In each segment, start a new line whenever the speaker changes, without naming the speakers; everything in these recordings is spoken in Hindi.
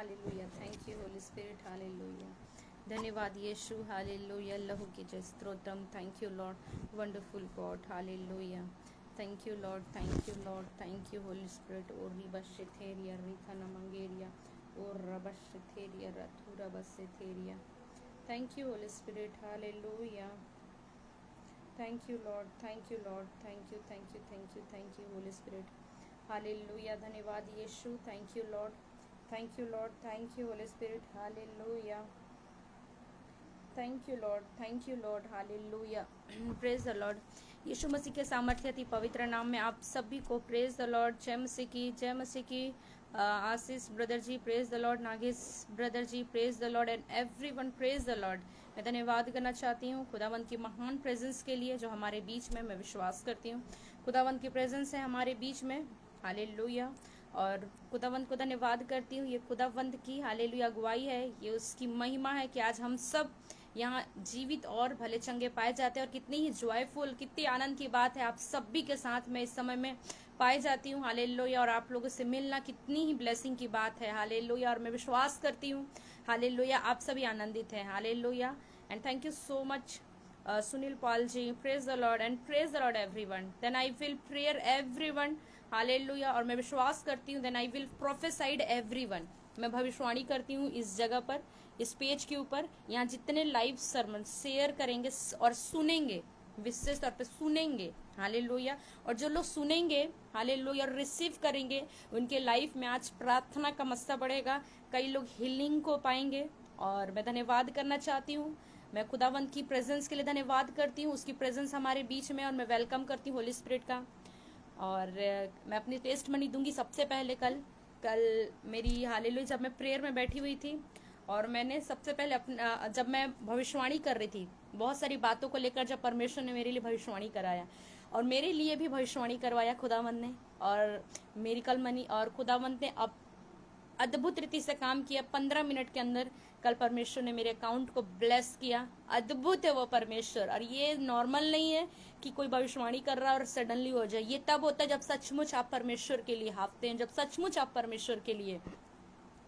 Hallelujah, thank you Holy Spirit, hallelujah. धन्यवाद यीशु, हालेलुया, लहू की जय स्तोत्रम, thank you Lord, wonderful God, hallelujah. Thank you Lord, thank you Lord, thank you Holy Spirit. और रिबशेथेरिया रिखा नमंगेरिया और रबशेथेरिया रथुरा बसेथेरिया। Thank you Holy Spirit, hallelujah. Thank you Lord, thank you Lord, thank you, thank you, thank you, thank you Holy Spirit, hallelujah. धन्यवाद यीशु, thank you Lord, thank you Lord, thank you Holy Spirit, hallelujah. Thank you Lord, thank you Lord, hallelujah. Praise the Lord. यीशु मसीह के सामर्थ्य अति पवित्र नाम में आप सभी को प्रेज द लॉर्ड, जय मसीह की, जय मसीह की। Ashish brother ji praise the Lord, Nagesh brother ji praise the Lord, and everyone praise the Lord. मैं धन्यवाद करना चाहती हूँ खुदावंत की महान प्रेजेंस के लिए जो हमारे बीच में, मैं विश्वास करती हूँ खुदावंत की प्रेजेंस है हमारे बीच में, हालेलुया। और खुदावंत को धन्यवाद करती हूँ, ये खुदावंत की हालेलुया अगुवाई है, ये उसकी महिमा है कि आज हम सब यहाँ जीवित और भले चंगे पाए जाते हैं। और कितनी ही जॉयफुल, कितनी आनंद की बात है, आप सभी के साथ मैं इस समय में पाई जाती हूँ, हालेलुया। और आप लोगों से मिलना कितनी ही ब्लेसिंग की बात है, हालेलुया। और मैं विश्वास करती हूँ, हालेलुया, आप सभी आनंदित हैं, hallelujah. And thank you so much Sunil Pal ji, praise the Lord and praise the lord everyone. Then I will prayer everyone, hallelujah. और मैं विश्वास करती हूँ, then I will prophesied everyone, मैं भविष्यवाणी करती हूँ इस जगह पर, इस पेज के ऊपर। यहाँ जितने लाइव सरमन शेयर करेंगे और सुनेंगे, विशेष तौर पे सुनेंगे, हालेलुया। और जो लोग सुनेंगे, हालेलुया, और रिसीव करेंगे, उनके लाइफ में आज प्रार्थना का मस्सा बढ़ेगा, कई लोग हीलिंग को पाएंगे। और मैं धन्यवाद करना चाहती हूँ, मैं खुदावंत की प्रेजेंस के लिए धन्यवाद करती हूँ, उसकी प्रेजेंस हमारे बीच में, और मैं वेलकम करती हूँ होली स्पिरिट का। और मैं अपनी टेस्ट मनी दूंगी। सबसे पहले कल मेरी हालेलुया जब मैं प्रेयर में बैठी हुई थी, और मैंने सबसे पहले अपना, जब मैं भविष्यवाणी कर रही थी बहुत सारी बातों को लेकर, जब परमेश्वर ने मेरे लिए भविष्यवाणी कराया और मेरे लिए भी भविष्यवाणी करवाया खुदावंत ने, और मेरी कल मनी, और खुदावंत ने अब अद्भुत रीति से काम किया। 15 मिनट के अंदर कल परमेश्वर ने मेरे अकाउंट को ब्लेस किया। अद्भुत है वो परमेश्वर, और ये नॉर्मल नहीं है कि कोई भविष्यवाणी कर रहा है और सडनली हो जाए। ये तब होता है जब सचमुच आप परमेश्वर के लिए हाँफते हैं, जब सचमुच आप परमेश्वर के लिए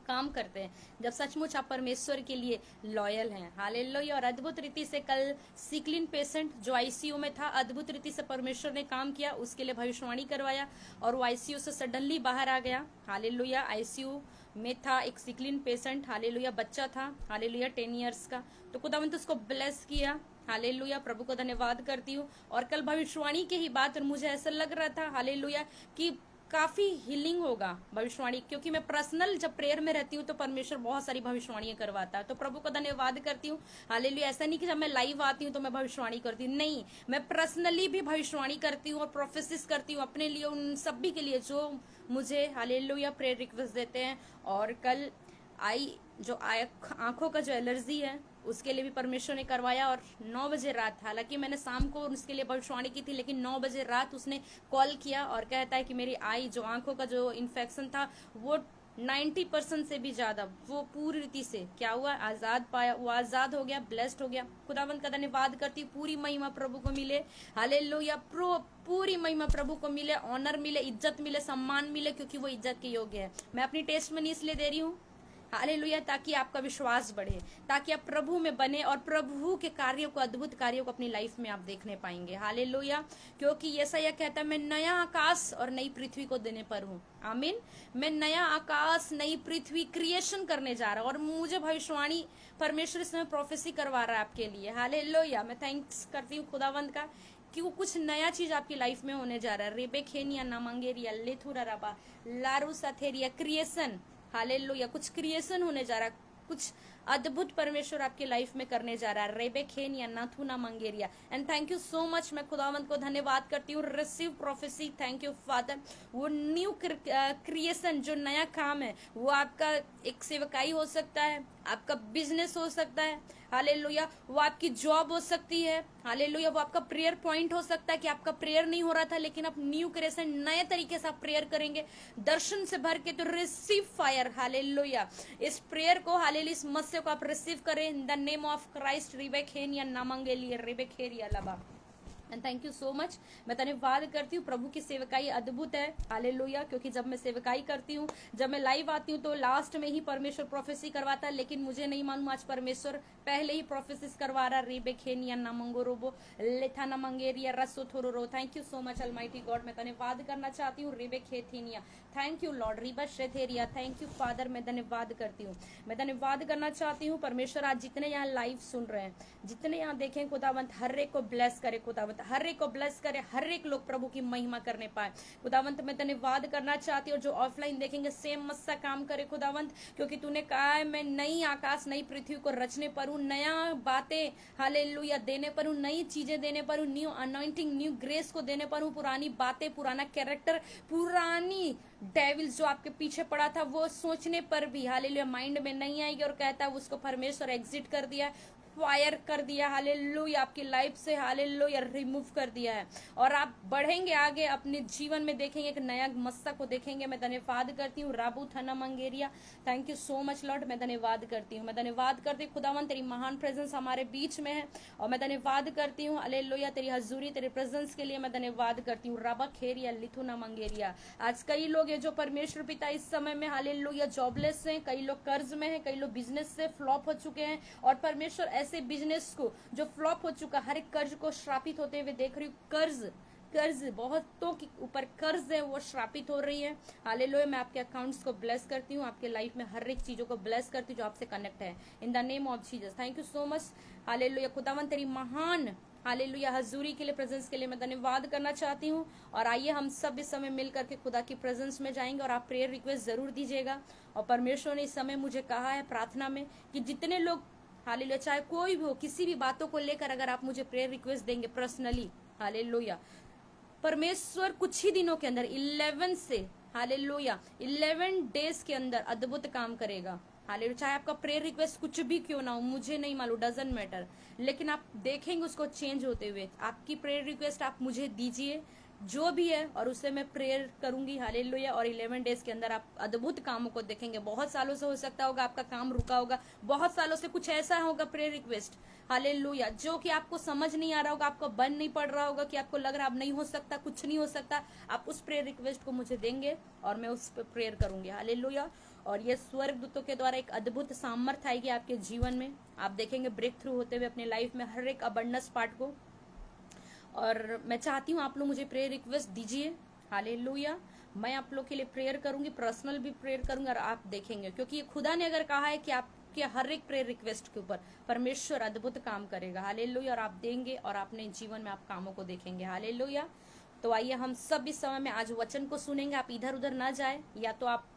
काम करते हैं, जब सचमुच आप परमेश्वर के लिए लॉयल हैं, हालेलुया। और अद्भुत रीति से कल सिकलिन पेशेंट जो आईसीयू में था, अद्भुत रीति से परमेश्वर ने काम किया, उसके लिए भविष्यवाणी करवाया, और वो आईसीयू से सडनली बाहर आ गया, हालेलुया। आईसीयू में था एक सिकलिन पेशेंट, हालेलुया, बच्चा था, हालेलुया, 10 ईयर्स का। तो खुदावंत उसको ब्लेस किया, हालेलुया, प्रभु को धन्यवाद करती हूँ। और कल भविष्यवाणी की ही बात, और मुझे ऐसा लग रहा था, हालेलुया, कि काफी हीलिंग होगा भविष्यवाणी, क्योंकि मैं पर्सनल जब प्रेयर में रहती हूँ तो परमेश्वर बहुत सारी भविष्यवाणियां करवाता है। तो प्रभु को धन्यवाद करती हूँ, हालेलुया। ऐसा नहीं कि जब मैं लाइव आती हूँ तो मैं भविष्यवाणी करती हूँ, नहीं, मैं पर्सनली भी भविष्यवाणी करती हूँ और प्रोफेसिस करती हूँ अपने लिए, उन सभी के लिए जो मुझे हालेलुया प्रेयर रिक्वेस्ट देते हैं। और कल आंखों का जो एलर्जी है उसके लिए भी परमेश्वर ने करवाया। और 9 बजे रात, हालांकि मैंने शाम को उसके लिए भविष्यवाणी की थी, लेकिन 9 बजे रात उसने कॉल किया और कहता है कि मेरी जो आंखों का जो इन्फेक्शन था वो 90% से भी ज्यादा, वो पूरी रीति से क्या हुआ, आजाद पाया, वो आजाद हो गया, ब्लेस्ड हो गया। खुदावंत का धन्यवाद करती हूँ, पूरी महिमा प्रभु को मिले, हालेलुया। पूरी महिमा प्रभु को मिले, ऑनर मिले, इज्जत मिले, सम्मान मिले, क्योंकि वो इज्जत के योग्य है। मैं अपनी टेस्ट मनी इसलिए दे रही हूँ, हालेलुया, ताकि आपका विश्वास बढ़े, ताकि आप प्रभु में बने और प्रभु के कार्यों को, अद्भुत कार्यों को अपनी लाइफ में आप देखने पाएंगे, हालेलुया। क्योंकि यशायाह कहता है, मैं नया आकाश और नई पृथ्वी को देने पर हूँ, आमीन। मैं नया आकाश, नई पृथ्वी क्रिएशन करने जा रहा हूँ, और मुझे भविष्यवाणी परमेश्वर इस समय प्रोफेसी करवा रहा है आपके लिए, हालेलुया। मैं थैंक्स करती हूँ खुदावंत का कि वो कुछ नया चीज आपकी लाइफ में होने जा रहा है। रेबे खेनिया नामंगेरिया लेथुरा रबा लारू साथेरिया क्रिएशन, हालेलुया, कुछ क्रिएशन होने जा रहा है, कुछ अद्भुत परमेश्वर आपके लाइफ में करने जा रहा है। रेबे खेनिया नाथुना मंगेरिया, and thank you so much. मैं खुदावंत को धन्यवाद करती हूँ, receive prophecy, thank you Father. वो न्यू क्रिएशन, जो नया काम है, वो आपका एक सेवकाई हो सकता है, आपका बिजनेस हो सकता है, हालेलुया, वो आपकी जॉब हो सकती है, हालेलुया, वो आपका प्रेयर पॉइंट हो सकता है कि आपका प्रेयर नहीं हो रहा था, लेकिन आप न्यू क्रिएशन, नए तरीके से आप प्रेयर करेंगे दर्शन से भर के। तो रिसीव फायर, हालेलुया, इस प्रेयर को, हालेलुया, इस मत्स्य को आप रिसीव करें in the name of Christ. रिबेखेनिया नामंगेलिया रिबेखेरिया लबा, and thank you so much. मैं धन्यवाद करती हूँ, प्रभु की सेवकाई अद्भुत है, हालेलुया। क्योंकि जब मैं सेवकाई करती हूँ, जब मैं लाइव आती हूँ, तो लास्ट में ही परमेश्वर प्रोफेसी करवाता है, लेकिन मुझे नहीं मालूम आज परमेश्वर पहले ही प्रोफेसिस करवा रहा। रेबे खेनिया नामंगो रोबो लेथा नामंगेरिया रसो थोरो रो। Thank you so much almighty God. मैं धन्यवाद करना चाहती हूँ रेबे खेथीनिया। थैंक यू लॉर्ड रिबा शेथेरिया। Thank you Father. मैं धन्यवाद करती हूँ, मैं धन्यवाद करना चाहती हूँ परमेश्वर। आज जितने यहाँ लाइव सुन रहे हैं, जितने यहाँ देखें, खुदावंत हर एक को ब्लेस करे, खुदावंत हर एक को ब्लेस करे, हर एक लोग प्रभु की महिमा करने पाए। खुदावंत मैं धन्यवाद करना चाहती हूँ, जो ऑफलाइन देखेंगे सेम मत सा काम करे खुदावंत, क्योंकि तूने कहा है मैं नई आकाश नई पृथ्वी को रचने पर हूँ, नया बातें हालेलुया देने पर हूँ, नई चीजें देने पर हूँ, न्यू अनॉइंटिंग न्यू ग्रेस को देने पर हूँ। पुरानी बातें, पुराना कैरेक्टर, पुरानी डेविल्स जो आपके पीछे पड़ा था, वो सोचने पर भी हालेलुया माइंड में नहीं आएगी, और कहता है उसको परमेश्वर एग्जिट कर दिया, फायर कर दिया, हालेलुया आपकी लाइफ से हालेलुया रिमूव कर दिया है। और आप बढ़ेंगे आगे, अपने जीवन में देखेंगे, एक नया मस्सा को देखेंगे। मैं धन्यवाद करती हूँ राबू थना मंगेरिया। Thank you so much Lord. मैं धन्यवाद करती हूँ, मैं धन्यवाद करती हूँ खुदावन, तेरी महान प्रेजेंस हमारे बीच में है, और मैं धन्यवाद करती हूँ हालेलुया तेरी हजूरी, तेरे प्रेजेंस के लिए मैं धन्यवाद करती हूँ। राबा खेरिया लिथुना मंगेरिया। आज कई लोग हैं जो परमेश्वर पिता इस समय में हालेलुया जॉबलेस हैं, कई लोग कर्ज में हैं, कई लोग बिजनेस से फ्लॉप हो चुके हैं, और परमेश्वर ऐसे बिजनेस को जो फ्लॉप हो चुका, हर एक कर्ज को श्रापित होते हुए देख रही हूँ। कर्ज बहुतों के ऊपर कर्ज है, वो श्रापित हो रही है। हालेलुया मैं आपके अकाउंट्स को ब्लेस करती हूँ, आपके लाइफ में हर एक चीजों को ब्लेस करती हूँ जो आपसे कनेक्ट है, इन the name of Jesus. Thank you so much hallelujah. खुदावन तेरी महान हालेलुया हजूरी के लिए, प्रेजेंस के लिए मैं धन्यवाद करना चाहती हूँ। और आइए हम सब इस समय मिल करके खुदा की प्रेजेंस में जाएंगे, और आप प्रेयर रिक्वेस्ट जरूर दीजिएगा। और परमेश्वर ने इस समय मुझे कहा है प्रार्थना में कि जितने लोग हालेलुया, चाहे कोई भी हो, किसी भी बातों को लेकर अगर आप मुझे प्रेयर रिक्वेस्ट देंगे पर्सनली, हालेलुया परमेश्वर कुछ ही दिनों के अंदर 11 से हालेलुया 11 डेज के अंदर अद्भुत काम करेगा। हालेलुया चाहे आपका प्रेयर रिक्वेस्ट कुछ भी क्यों ना हो, मुझे नहीं मालूम, डजंट मैटर, लेकिन आप देखेंगे उसको चेंज होते हुए। आपकी प्रेयर रिक्वेस्ट आप मुझे दीजिए जो भी है, और उससे मैं प्रेयर करूंगी हालेलुया। और 11 डेज के अंदर आप अद्भुत कामों को देखेंगे। बहुत सालों से हो सकता होगा आपका काम रुका होगा, बहुत सालों से कुछ ऐसा होगा प्रेयर रिक्वेस्ट हालेलुया जो कि आपको समझ नहीं आ रहा होगा, आपको बन नहीं पड़ रहा होगा, कि आपको लग रहा अब नहीं हो सकता, कुछ नहीं हो सकता। आप उस प्रेयर रिक्वेस्ट को मुझे देंगे और मैं उस पर प्रेयर करूंगी हालेलुया। और ये स्वर्गदूतों के द्वारा एक अद्भुत सामर्थ्य आएगी आपके जीवन में। आप देखेंगे ब्रेक थ्रू होते हुए अपने लाइफ में हर एक अबंडेंस पार्ट को। और मैं चाहती हूँ आप लोग मुझे प्रेयर रिक्वेस्ट दीजिए हालेलुया। मैं आप लोग के लिए प्रेयर करूंगी, पर्सनल भी प्रेयर करूंगी, और आप देखेंगे, क्योंकि खुदा ने अगर कहा है कि आपके हर एक प्रेयर रिक्वेस्ट के ऊपर परमेश्वर अद्भुत काम करेगा हालेलुया। और आप देंगे और अपने जीवन में आप कामों को देखेंगे हालेलुया। तो आइए हम सब इस समय में आज वचन को सुनेंगे। आप इधर उधर ना जाए, या तो आप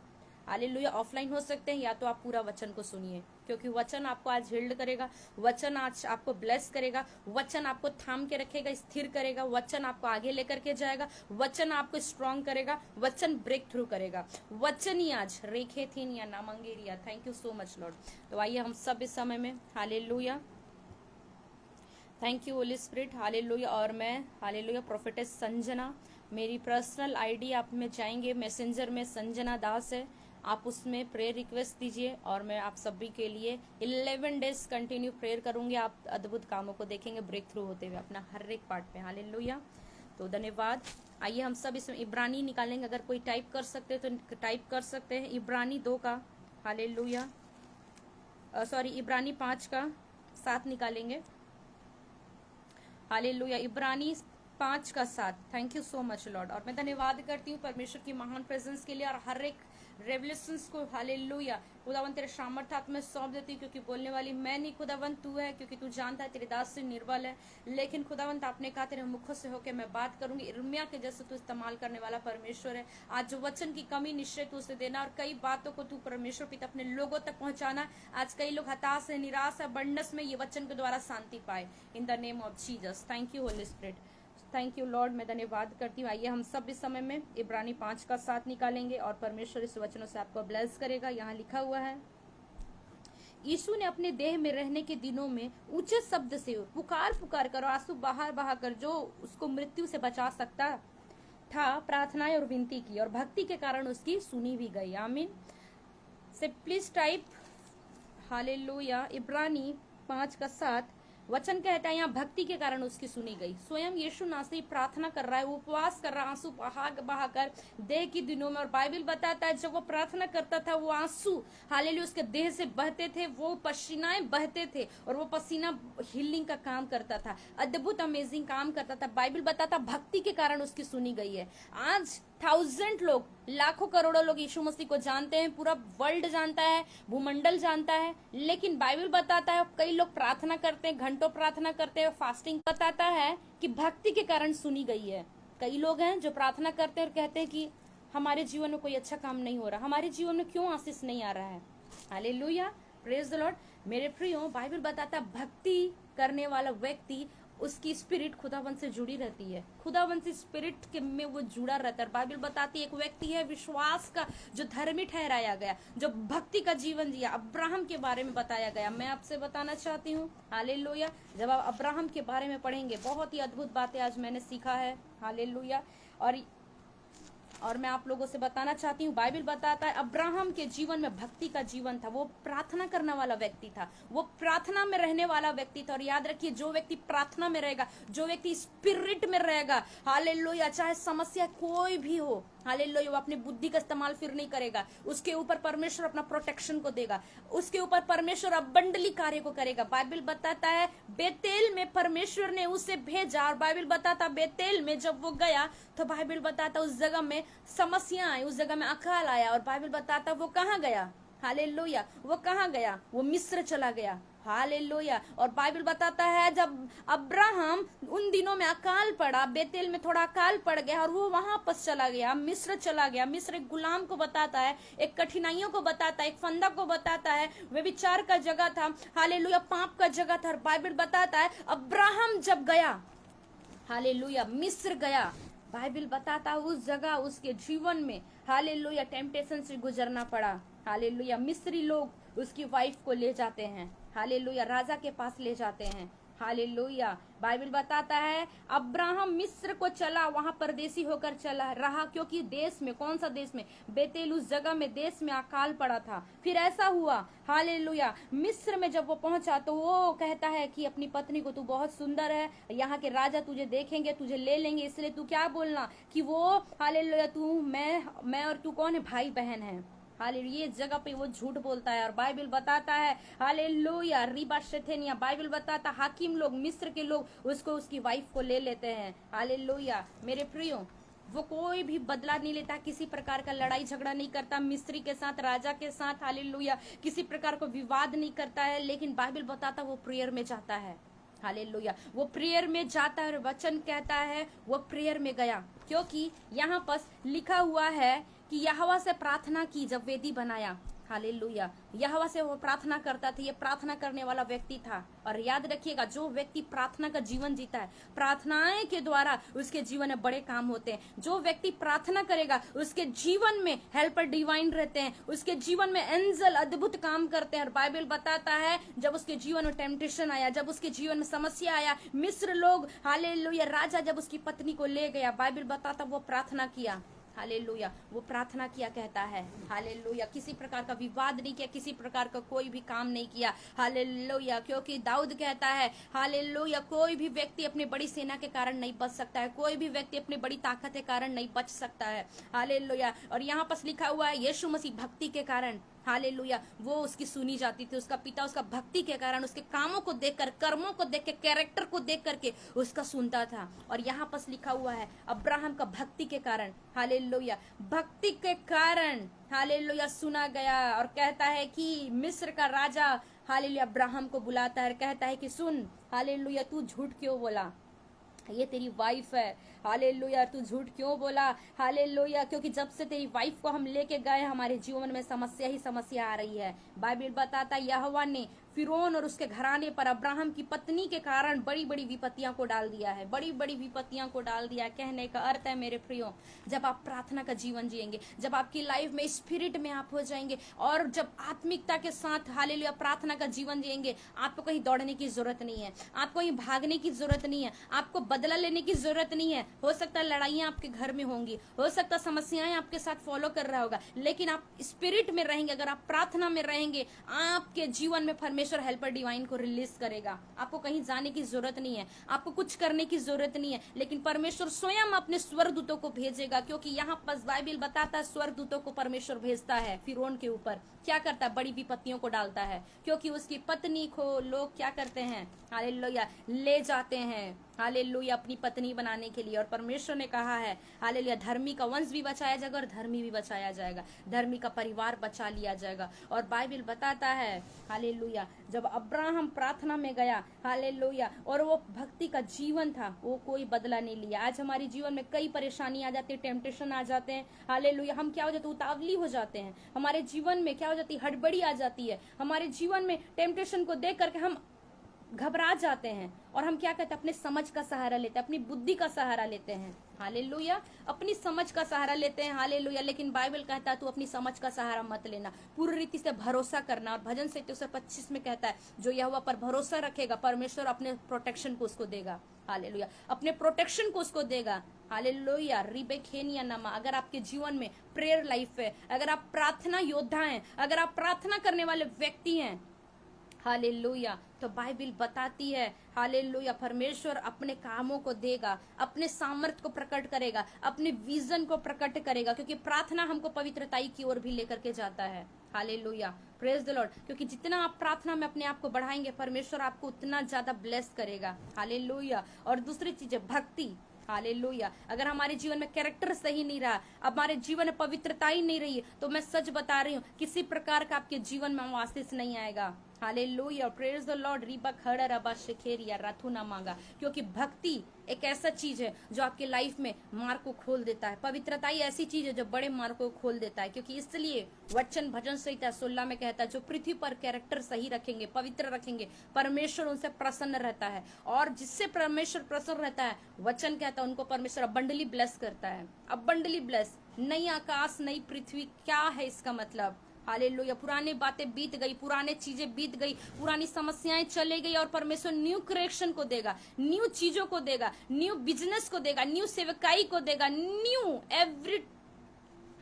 हालेलुया ऑफलाइन हो सकते हैं, या तो आप पूरा वचन को सुनिए, क्योंकि वचन आपको आज हील्ड करेगा, वचन आज आपको ब्लेस करेगा, वचन आपको थाम के रखेगा, स्थिर करेगा, वचन आपको आगे लेकर के जाएगा, वचन आपको स्ट्रॉन्ग करेगा, वचन ब्रेक थ्रू करेगा, वचन ही आज रेखे थी या नामंगेरिया। Thank you so much Lord. तो आइए हम सब इस समय में hallelujah, thank you Holy Spirit hallelujah. और मैं हालेलुया प्रोफेटेस संजना, मेरी पर्सनल आईडी आप में जाएंगे, मैसेंजर में संजना दास है, आप उसमें प्रेयर रिक्वेस्ट दीजिए, और मैं आप सभी के लिए 11 डेज कंटिन्यू प्रेयर करूंगी। आप अद्भुत कामों को देखेंगे ब्रेक थ्रू होते हुए अपना हर एक पार्ट में हालेलुया। तो धन्यवाद। आइए हम सब इसमें इब्रानी निकालेंगे, अगर कोई टाइप कर सकते हैं तो टाइप कर सकते हैं। इब्रानी 2 का हालेलुया, सॉरी इब्रानी 5 का 7 निकालेंगे हालेलुया। इब्रानी 5 का 7। Thank you so much Lord. और मैं धन्यवाद करती हूँ परमेश्वर की महान प्रेजेंस के लिए, और हर एक रेवलेशंस को हालेलुया खुदावन तेरे सामर्थ हाथ में सौंप देती हूँ, क्योंकि बोलने वाली मैं नहीं खुदावन तू है, क्योंकि तू जानता है तेरे दास से निर्बल है, लेकिन खुदावंत आपने कहा तेरे मुखों से होकर मैं बात करूंगी। इर्मिया के जैसे तू इस्तेमाल करने वाला परमेश्वर है। आज जो वचन की कमी निश्चय तू उसे देना, और कई बातों को तू परमेश्वर पिता अपने लोगों तक पहुंचाना। आज कई लोग हताश है, निराश है, बंडस में ये वचन के द्वारा शांति पाए इन the name of Jesus. Thank you Holy spirit, thank you Lord. मैं धन्यवाद करती हूँ। आइए हम सब इस समय में इब्रानी 5 का 7 निकालेंगे, और परमेश्वर इस वचनों से आपको ब्लेस करेगा। यहाँ लिखा हुआ है, यीशु ने अपने देह में रहने के दिनों में ऊंचे शब्द से पुकार पुकार कर और आंसू बहा बहा कर जो उसको मृत्यु से बचा सकता था प्रार्थनाएं और विनती की, और भक्ति के कारण उसकी सुनी भी गई। आमीन। से प्लीज टाइप हालेलुया इब्रानी 5 का 7 वचन कहता है यहाँ भक्ति के कारण उसकी सुनी गई। स्वयं यीशु नासरी प्रार्थना कर रहा है, उपवास कर रहा है, आंसू बहाकर देह की दिनों में। और बाइबल बताता है जब वो प्रार्थना करता था वो आंसू हालेलुया उसके देह से बहते थे, वो पसीनाएं बहते थे और वो पसीना हीलिंग का काम करता था, अद्भुत अमेजिंग काम करता था। बाइबल बताता भक्ति के कारण उसकी सुनी गई है। आज 1000 लोग, लाखों करोड़ों लोग यीशु मसीह को जानते हैं, पूरा वर्ल्ड जानता है, भूमंडल जानता है, लेकिन बाइबल बताता है कई लोग प्रार्थना करते हैं, घंटों प्रार्थना करते हैं, फास्टिंग बताता है कि भक्ति के कारण सुनी गई है। कई लोग हैं जो प्रार्थना करते हैं और कहते हैं कि हमारे जीवन में कोई अच्छा काम नहीं हो रहा, हमारे जीवन में क्यों आशीष नहीं आ रहा है। Hallelujah, praise the Lord. मेरे प्रियो, बाइबल बताता है भक्ति करने वाला व्यक्ति, उसकी स्पिरिट खुदावन से जुड़ी रहती है, खुदावन से स्पिरिट के में वो जुड़ा रहता है। बाइबल बताती है एक व्यक्ति है विश्वास का जो धर्मी ठहराया गया, जो भक्ति का जीवन जिया। अब्राहम के बारे में बताया गया। मैं आपसे बताना चाहती हूँ हालेलुया, जब आप अब्राहम के बारे में पढ़ेंगे बहुत ही अद्भुत बातें आज मैंने सीखा है। हालेलुया। और मैं आप लोगों से बताना चाहती हूँ, बाइबल बताता है अब्राहम के जीवन में भक्ति का जीवन था, वो प्रार्थना करने वाला व्यक्ति था, वो प्रार्थना में रहने वाला व्यक्ति था। और याद रखिए जो व्यक्ति प्रार्थना में रहेगा, जो व्यक्ति स्पिरिट में रहेगा, हालेलुया, चाहे समस्या कोई भी हो, हालेलुया, वो अपनी बुद्धि का इस्तेमाल फिर नहीं करेगा, उसके ऊपर परमेश्वर अपना प्रोटेक्शन को देगा, उसके ऊपर परमेश्वर अबंडली कार्य को करेगा। बाइबल बताता है बेतेल में परमेश्वर ने उसे भेजा, और बाइबल बताता बेतेल में जब वो गया तो बाइबल बताता उस जगह में समस्या आई, उस जगह में अकाल आया। और बाइबल बताता वो कहाँ गया, हालेलुया, वो कहाँ गया, वो मिस्र चला गया। हालेलुया। और बाइबल बताता है जब अब्राहम उन दिनों में अकाल पड़ा, बेतेल में थोड़ा अकाल पड़ गया और वो वहां पर चला गया, मिस्र चला गया। मिस्र एक गुलाम को बताता है, एक कठिनाइयों को बताता है, एक फंदा को बताता है, व्यभिचार का जगह था, हालेलुया, पाप का जगह था। और बाइबल बताता है अब्राहम जब गया, हालेलुया, मिस्र गया, बाइबल बताता उस जगह उसके जीवन में हालेलुया टेम्पटेशन से गुजरना पड़ा। हालेलुया, मिस्री लोग उसकी वाइफ को ले जाते हैं, हालेलुया, राजा के पास ले जाते हैं। हालेलुया। बाइबल बताता है अब्राहम मिस्र को चला, वहां परदेसी होकर चला रहा, क्योंकि देश में, कौन सा देश में, बेतेल, उस जगह में, देश में अकाल पड़ा था। फिर ऐसा हुआ, हालेलुया, मिस्र में जब वो पहुंचा तो वो कहता है कि अपनी पत्नी को, तू बहुत सुंदर है, यहाँ के राजा तुझे देखेंगे, तुझे ले लेंगे, इसलिए तू क्या बोलना कि वो, हालेलुया, तू, मैं और तू कौन है, भाई बहन है। हालेलुया, इस जगह पे वो झूठ बोलता है। और बाइबल बताता है हालेलुया, रिबा शेथेनिया, बाइबल बताता हाकिम लोग, मिस्र के लोग उसको, उसकी वाइफ को ले लेते हैं। हालेलुया। मेरे प्रियो, वो कोई भी बदला नहीं लेता, किसी प्रकार का लड़ाई झगड़ा नहीं करता मिस्री के साथ, राजा के साथ, हालेलुया, किसी प्रकार का विवाद नहीं करता है, लेकिन बाइबल बताता वो प्रेयर में जाता है। हालेलुया, वो प्रेयर में जाता है। वचन कहता है वो प्रेयर में गया, क्योंकि यहाँ पर लिखा हुआ है कि यहोवा से प्रार्थना की जब वेदी बनाया। हालेलुया, यहोवा से वो प्रार्थना करता था, ये प्रार्थना करने वाला व्यक्ति था। और याद रखिएगा, जो व्यक्ति प्रार्थना का जीवन जीता है, प्रार्थनाएं के द्वारा उसके जीवन में बड़े काम होते हैं। जो व्यक्ति प्रार्थना करेगा उसके जीवन में हेल्पर डिवाइन रहते हैं, उसके जीवन में एंजल अद्भुत काम करते हैं। और बाइबल बताता है जब उसके जीवन में टेम्पटेशन आया, जब उसके जीवन में समस्या आया, मिस्र लोग, हालेलुया, राजा जब उसकी पत्नी को ले गया, बाइबल बताता वो प्रार्थना किया। हालेलुया, वो प्रार्थना किया, कहता है हालेलुया, किसी प्रकार का विवाद नहीं किया, किसी प्रकार का कोई भी काम नहीं किया। हालेलुया, क्योंकि दाऊद कहता है हालेलुया, कोई भी व्यक्ति अपनी बड़ी सेना के कारण नहीं बच सकता है, कोई भी व्यक्ति अपनी बड़ी ताकत के कारण नहीं बच सकता है। हालेलुया। और यहाँ पर लिखा हुआ है यीशु मसीह भक्ति के कारण, हालेलुया, वो उसकी सुनी जाती थी। उसका पिता उसका भक्ति के कारण, उसके कामों को देखकर, कर्मों को देख के, कैरेक्टर को देख करके उसका सुनता था। और यहाँ पर लिखा हुआ है अब्राहम का भक्ति के कारण, हालेलुया, भक्ति के कारण, हालेलुया, सुना गया। और कहता है कि मिस्र का राजा, हालेलुया, अब्राहम को बुलाता है, कहता है कि सुन, हालेलुया, तू झूठ क्यों बोला, ये तेरी वाइफ है, हालेलुया, तू झूठ क्यों बोला, हालेलुया, क्योंकि जब से तेरी वाइफ को हम लेके गए हमारे जीवन में समस्या ही समस्या आ रही है। बाइबल बताता है यहोवा ने फिरौन और उसके घराने पर अब्राहम की पत्नी के कारण बड़ी बड़ी विपत्तियां को डाल दिया है, बड़ी बड़ी विपत्तियां को डाल दिया है। कहने का अर्थ है मेरे प्रियो, जब आप प्रार्थना का जीवन जिएंगे, जब आपकी लाइफ में स्पिरिट में आप हो जाएंगे और जब आत्मिकता के साथ हालेलुया प्रार्थना का जीवन जिएंगे, आपको कहीं दौड़ने की जरूरत नहीं है, आपको कहीं भागने की जरूरत नहीं है, आपको बदला लेने की जरूरत नहीं है। हो सकता है लड़ाइयां आपके घर में होंगी, हो सकता है समस्याएं आपके साथ फॉलो कर रहा होगा, लेकिन आप स्पिरिट में रहेंगे, अगर आप प्रार्थना में रहेंगे, आपके जीवन में परमेश्वर हेल्पर डिवाइन को रिलीज करेगा। आपको कहीं जाने की जरूरत नहीं है, आपको कुछ करने की जरूरत नहीं है, लेकिन परमेश्वर स्वयं अपने स्वर्गदूतों को भेजेगा। क्योंकि यहाँ पर बाइबल बताता है स्वर्गदूतों को परमेश्वर भेजता है फिरौन के ऊपर। क्या करता है? बड़ी विपत्तियों को डालता है, क्योंकि उसकी पत्नी को लोग क्या करते हैं? हालेलुया, ले जाते हैं, हालेलुया, अपनी पत्नी बनाने के लिए। और परमेश्वर ने कहा है हालेलुया, धर्मी का वंश भी बचाया जाएगा और धर्मी भी बचाया जाएगा, धर्मी का परिवार बचा लिया जाएगा। और बाइबल बताता है हालेलुया, जब अब्राहम प्रार्थना में गया हालेलुया, और वो भक्ति का जीवन था, वो कोई बदला नहीं लिया। आज हमारे जीवन में कई परेशानी आ जाती है, टेम्पटेशन आ जाते हैं हालेलुया, हम क्या हो जाते हैं? उतावली हो जाते हैं। हमारे जीवन में क्या हो जाती है? हड़बड़ी आ जाती है। हमारे जीवन में टेम्पटेशन को देख करके हम घबरा जाते हैं और हम क्या कहते हैं? अपने समझ का सहारा लेते हैं, अपनी बुद्धि का सहारा लेते हैं। हालेलुया, अपनी समझ का सहारा लेते हैं। हालेलुया, लेकिन बाइबल कहता है तू अपनी समझ का सहारा मत लेना, पूरी रीति से भरोसा करना। और भजन 25 में कहता है जो यहोवा पर भरोसा रखेगा परमेश्वर अपने प्रोटेक्शन को उसको देगा। हालेलुया, अपने प्रोटेक्शन को उसको देगा। हालेलुया, रिबेखेनिया नमा। अगर आपके जीवन में प्रेयर लाइफ है, अगर आप प्रार्थना योद्धा हैं, अगर आप प्रार्थना करने वाले व्यक्ति हैं, हालेलुया, तो बाइबल बताती है हालेलुया, परमेश्वर अपने कामों को देगा, अपने सामर्थ्य को प्रकट करेगा, अपने विजन को प्रकट करेगा। क्योंकि प्रार्थना हमको पवित्रताई की ओर भी लेकर के जाता है। Hallelujah, praise the Lord. क्योंकि जितना आप प्रार्थना में अपने आप को बढ़ाएंगे परमेश्वर आपको उतना ज्यादा ब्लेस करेगा। हालेलुया। और दूसरी चीज है भक्ति। हालेलुया, अगर हमारे जीवन में कैरेक्टर सही नहीं रहा, हमारे जीवन में पवित्रता ही नहीं रही, तो मैं सच बता रही हूँ किसी प्रकार का आपके जीवन में आशीष नहीं आएगा। Hallelujah, praise the Lord. Reeba खड़ा रबा शेखेरिया राथू ना मांगा। क्योंकि भक्ति एक ऐसा चीज है जो आपके लाइफ में मार्ग को खोल देता है। पवित्रता ही ऐसी चीज है जो बड़े मार्ग को खोल देता है। क्योंकि इसलिए वचन भजन संहिता 16 में कहता है जो पृथ्वी पर कैरेक्टर सही रखेंगे, पवित्र रखेंगे, परमेश्वर उनसे प्रसन्न रहता है। और जिससे परमेश्वर प्रसन्न रहता है, वचन कहता है उनको परमेश्वर अबंडली ब्लेस करता है। अबंडली ब्लेस, नई आकाश नई पृथ्वी, क्या है इसका मतलब? हालेलुया, पुरानी बातें बीत गई, पुराने चीजें बीत गई, पुरानी समस्याएं चले गई और परमेश्वर न्यू क्रिएशन को देगा, न्यू चीजों को देगा, न्यू बिजनेस को देगा, न्यू सेवकाई को देगा, न्यू एवरी।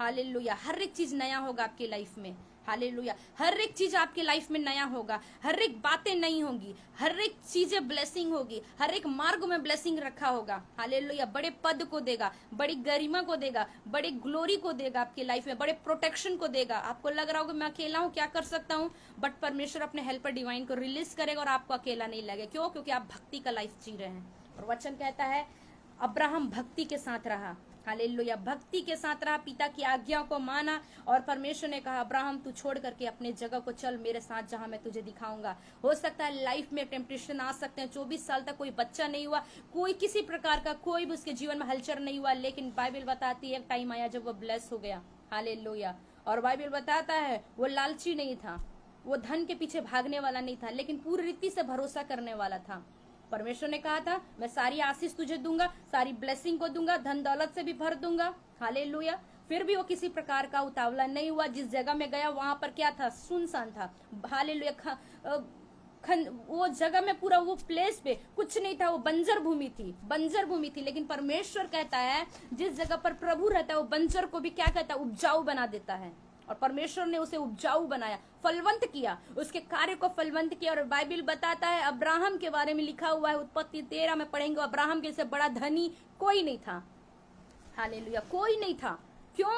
हालेलुया, हर एक चीज नया होगा आपकी लाइफ में। हालेलुया, हर एक चीज आपकी लाइफ में नया होगा, हर एक बातें नई होंगी, हर एक चीजें ब्लेसिंग होगी, हर एक मार्ग में ब्लेसिंग रखा होगा। हालेलुया, बड़े पद को देगा, बड़ी गरिमा को देगा, बड़ी ग्लोरी को देगा आपकी लाइफ में, बड़े प्रोटेक्शन को देगा। आपको लग रहा होगा मैं अकेला हूँ, क्या कर सकता हूँ, बट परमेश्वर अपने हेल्पर डिवाइन को रिलीज करेगा और आपको अकेला नहीं लगे। क्यों? क्योंकि आप भक्ति का लाइफ जी रहे हैं। और वचन कहता है अब्राहम भक्ति के साथ रहा। हालेलुया, भक्ति के साथ रहा, पिता की आज्ञा को माना। और परमेश्वर ने कहा अब्राहम तू छोड़ करके अपने जगह को चल मेरे साथ जहां मैं तुझे दिखाऊंगा। हो सकता है लाइफ में टेम्पटेशन आ सकते हैं। 24 साल तक कोई बच्चा नहीं हुआ, कोई किसी प्रकार का कोई भी उसके जीवन में हलचल नहीं हुआ, लेकिन बाइबल बताती है एक टाइम आया जब वो ब्लेस हो गया। हालेलुया। और बाइबल बताता है वो लालची नहीं था, वो धन के पीछे भागने वाला नहीं था, लेकिन पूरी रीति से भरोसा करने वाला था। परमेश्वर ने कहा था मैं सारी आशीष तुझे दूंगा, सारी ब्लेसिंग को दूंगा, धन दौलत से भी भर दूंगा। हालेलुया। फिर भी वो किसी प्रकार का उतावला नहीं हुआ। जिस जगह में गया वहां पर क्या था? सुनसान था। हालेलुया, वो जगह में पूरा वो प्लेस पे कुछ नहीं था, वो बंजर भूमि थी, बंजर भूमि थी। लेकिन परमेश्वर कहता है जिस जगह पर प्रभु रहता है वो बंजर को भी क्या कहता है? उपजाऊ बना देता है। और परमेश्वर ने उसे उपजाऊ बनाया, फलवंत किया, उसके कार्य को फलवंत किया। और बाइबल बताता है अब्राहम के बारे में लिखा हुआ है, उत्पत्ति 13 में पढ़ेंगे, अब्राहम के से बड़ा धनी कोई नहीं था। हालेलुया, कोई नहीं था। क्यों?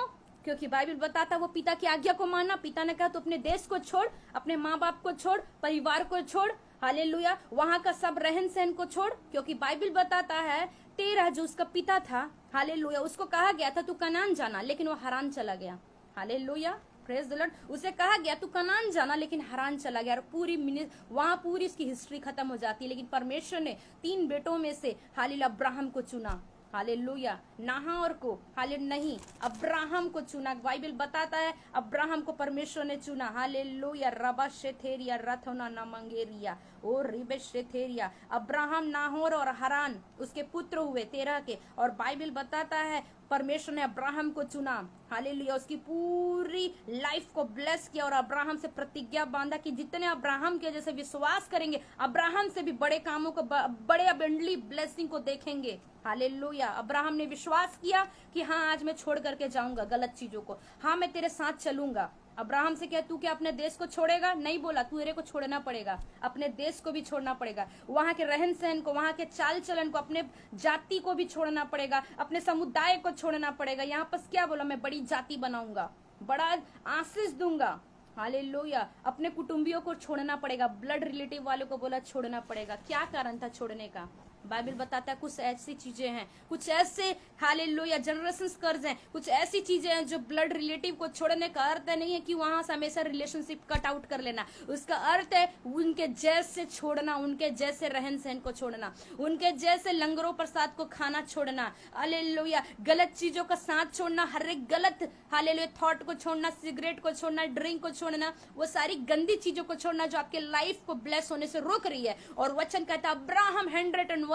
क्योंकि बाइबल बताता है वो पिता की आज्ञा को माना। पिता ने कहा तो अपने देश को छोड़, अपने माँ बाप को छोड़, परिवार को छोड़, हालेलुया, वहां का सब रहन सहन को छोड़। क्योंकि बाइबल बताता है तेरह जो उसका पिता था, हालेलुया, उसको कहा गया था तू कनान जाना, लेकिन वो हरान चला गया। Hallelujah, praise the Lord. उसे कहा गया तू कनान जाना, लेकिन हरान चला गया। और वहां पूरी इसकी हिस्ट्री खत्म हो जाती है। लेकिन परमेश्वर ने 3 बेटों में से हालेलुया अब्राहम को चुना। हालेलुया, नाहोर को नहीं, अब्राहम को चुना। बाइबल बताता है अब्राहम को परमेश्वर ने चुना। हालेलुया, रबा शेथेरिया रथोना नमंगेरिया ओ रिबे शेथेरिया। अब्राहम, नाहोर और हरान उसके पुत्र हुए 13 के। और बाइबल बताता है परमेश्वर ने अब्राहम को चुना। हालेलुया, उसकी पूरी लाइफ को ब्लेस किया और अब्राहम से प्रतिज्ञा बांधा कि जितने अब्राहम के जैसे विश्वास करेंगे अब्राहम से भी बड़े कामों को, बड़े अबेंडली ब्लेसिंग को देखेंगे। हालेलुया, अब्राहम ने विश्वास किया कि हाँ आज मैं छोड़ करके जाऊंगा गलत चीजों को, हाँ मैं तेरे साथ चलूंगा। अब्राहम से क्या तू क्या अपने देश को छोड़ेगा? नहीं बोला, तू तेरे को छोड़ना पड़ेगा, अपने देश को भी छोड़ना पड़ेगा, वहां के रहन सहन को, वहां के चाल चलन को, अपने जाति को भी छोड़ना पड़ेगा, अपने समुदाय को छोड़ना पड़ेगा। यहाँ पर क्या बोला? मैं बड़ी जाति बनाऊंगा, बड़ा आशीष दूंगा। हालेलुया। अपने कुटुंबियों को छोड़ना पड़ेगा, ब्लड रिलेटिव वालों को बोला छोड़ना पड़ेगा। क्या कारण था छोड़ने का? बाइबल बताता है कुछ ऐसी चीजें हैं, कुछ ऐसे हालेलुया जनरेशन कर्ज हैं, कुछ ऐसी चीजें हैं जो ब्लड रिलेटिव को छोड़ने का अर्थ नहीं है कि वहां से हमेशा रिलेशनशिप कट आउट कर लेना। उसका अर्थ है उनके जैसे छोड़ना, उनके जैसे रहन सहन को छोड़ना, उनके जैसे लंगरों प्रसाद को खाना छोड़ना। हालेलुया। गलत चीजों का साथ छोड़ना, हर एक गलत हालेलुया थॉट को छोड़ना, सिगरेट को छोड़ना, ड्रिंक को छोड़ना, वो सारी गंदी चीजों को छोड़ना जो आपके लाइफ को ब्लेस होने से रोक रही है। और वचन कहता है अब्राहम 101%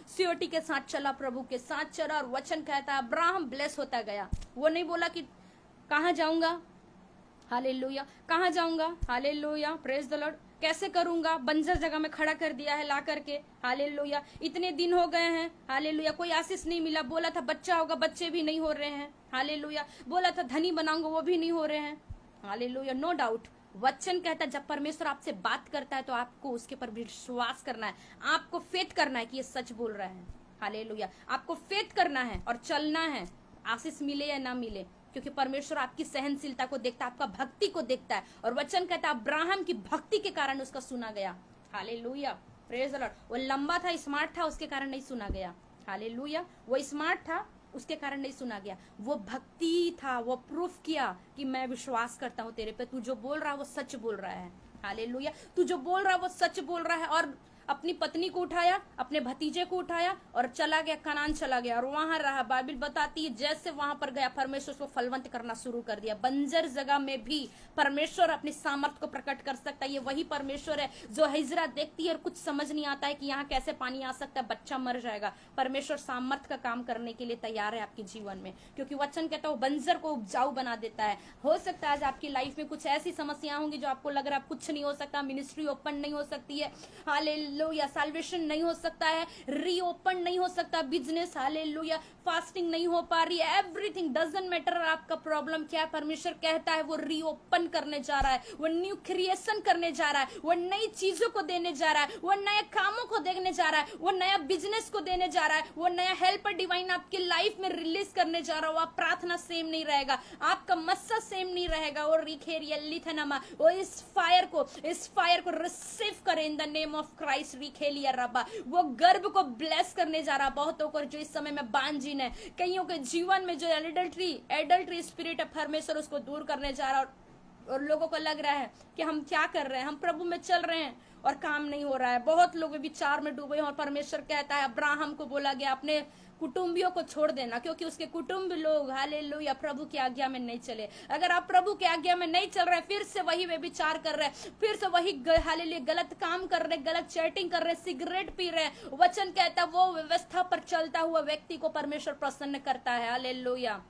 सीओटी के साथ चला, प्रभु के साथ चला, और वचन कहता है अब्राहम ब्लेस होता गया। वो नहीं बोला कि कहां जाऊंगा, हालेलुया, कहां जाऊंगा, हालेलुया, प्रेज द लॉर्ड, कैसे करूंगा, बंजर जगह में खड़ा कर दिया है ला करके, हालेलुया, इतने दिन हो गए हैं, हालेलुया, कोई आशीष नहीं मिला। बोला था बच्चा होगा, बच्चे भी नहीं हो रहे हैं, हालेलुया, बोला था धनी बनाऊंगा, वो भी नहीं हो रहे हैं, हालेलुया। नो डाउट वचन कहता है जब परमेश्वर आपसे बात करता है तो आपको उसके पर विश्वास करना है, आपको फेथ करना है कि ये सच बोल रहा है, हालेलुया, आपको फेथ करना है और चलना है, आशीष मिले या ना मिले, क्योंकि परमेश्वर आपकी सहनशीलता को देखता है, आपका भक्ति को देखता है। और वचन कहता है अब्राहम की भक्ति के कारण उसका सुना गया, हालेलुया, प्रेज द लॉर्ड। वो लंबा था, स्मार्ट था, उसके कारण नहीं सुना गया, हालेलुया, वो स्मार्ट था, उसके कारण नहीं सुना गया, वो भक्ति था, वो प्रूफ किया कि मैं विश्वास करता हूं तेरे पे, तू जो बोल रहा है वो सच बोल रहा है, हालेलुया, तू जो बोल रहा है वो सच बोल रहा है। और अपनी पत्नी को उठाया, अपने भतीजे को उठाया और चला गया, कनान चला गया और वहां रहा। बाइबल बताती है जैसे वहां पर गया परमेश्वर उसको फलवंत करना शुरू कर दिया। बंजर जगह में भी परमेश्वर अपनी सामर्थ को प्रकट कर सकता है। ये वही परमेश्वर है जो हिजरा देखती है और कुछ समझ नहीं आता है कि यहाँ कैसे पानी आ सकता है, बच्चा मर जाएगा। परमेश्वर सामर्थ का काम करने के लिए तैयार है आपके जीवन में, क्योंकि वचन कहता है बंजर को उपजाऊ बना देता है। हो सकता है आज आपकी लाइफ में कुछ ऐसी समस्याएं होंगी जो आपको लग रहा है कुछ नहीं हो सकता, मिनिस्ट्री ओपन नहीं हो सकती है, हालेलुया, साल्वेशन नहीं हो सकता है, रीओपन नहीं हो सकता बिजनेस, हालेलुया, फास्टिंग नहीं हो पा रही है, एवरीथिंग डजंट मैटर। आपका प्रॉब्लम क्या है, परमेश्वर कहता है वो रीओपन करने जा रहा है, वो न्यू क्रिएशन करने जा रहा है, वो नई चीजों को देने जा रहा है, वो नए कामों को देखने जा रहा है, वो नया बिजनेस को देने जा रहा है, वो नया हेल्पर डिवाइन आपकी लाइफ में रिलीज करने जा रहा है। वो आप प्रार्थना सेम नहीं रहेगा, आपका मस्सा सेम नहीं रहेगा। और रिखेरियलिथनमा, वो इस फायर को रिसीव करें in the name of Christ. रिखेलिया रबा, वो गर्भ को ब्लेस करने जा रहा। बहुतों को जो इस समय में बांझिन है, कईयों के जीवन में जो एडल्ट्री स्पिरिट है, परमेश्वर उसको दूर करने जा रहा। और लोगों को लग रहा है कि हम क्या कर रहे हैं, हम प्रभु में चल रहे हैं और काम नहीं हो रहा है। बहुत लोग विचार में डूबे हैं और परमेश्वर कहता है अब्राहम को बोला गया अपने कुटुंबियों को छोड़ देना, क्योंकि उसके कुटुंब लोग हालेलुया प्रभु की आज्ञा में नहीं चले। अगर आप प्रभु की आज्ञा में नहीं चल रहे, फिर से वही वे विचार कर रहे, फिर से वही हालेलुया गलत काम कर रहे, गलत चैटिंग कर रहे, सिगरेट पी रहे, वचन कहता है वो व्यवस्था पर चलता हुआ व्यक्ति को परमेश्वर प्रसन्न करता है। हालेलुया,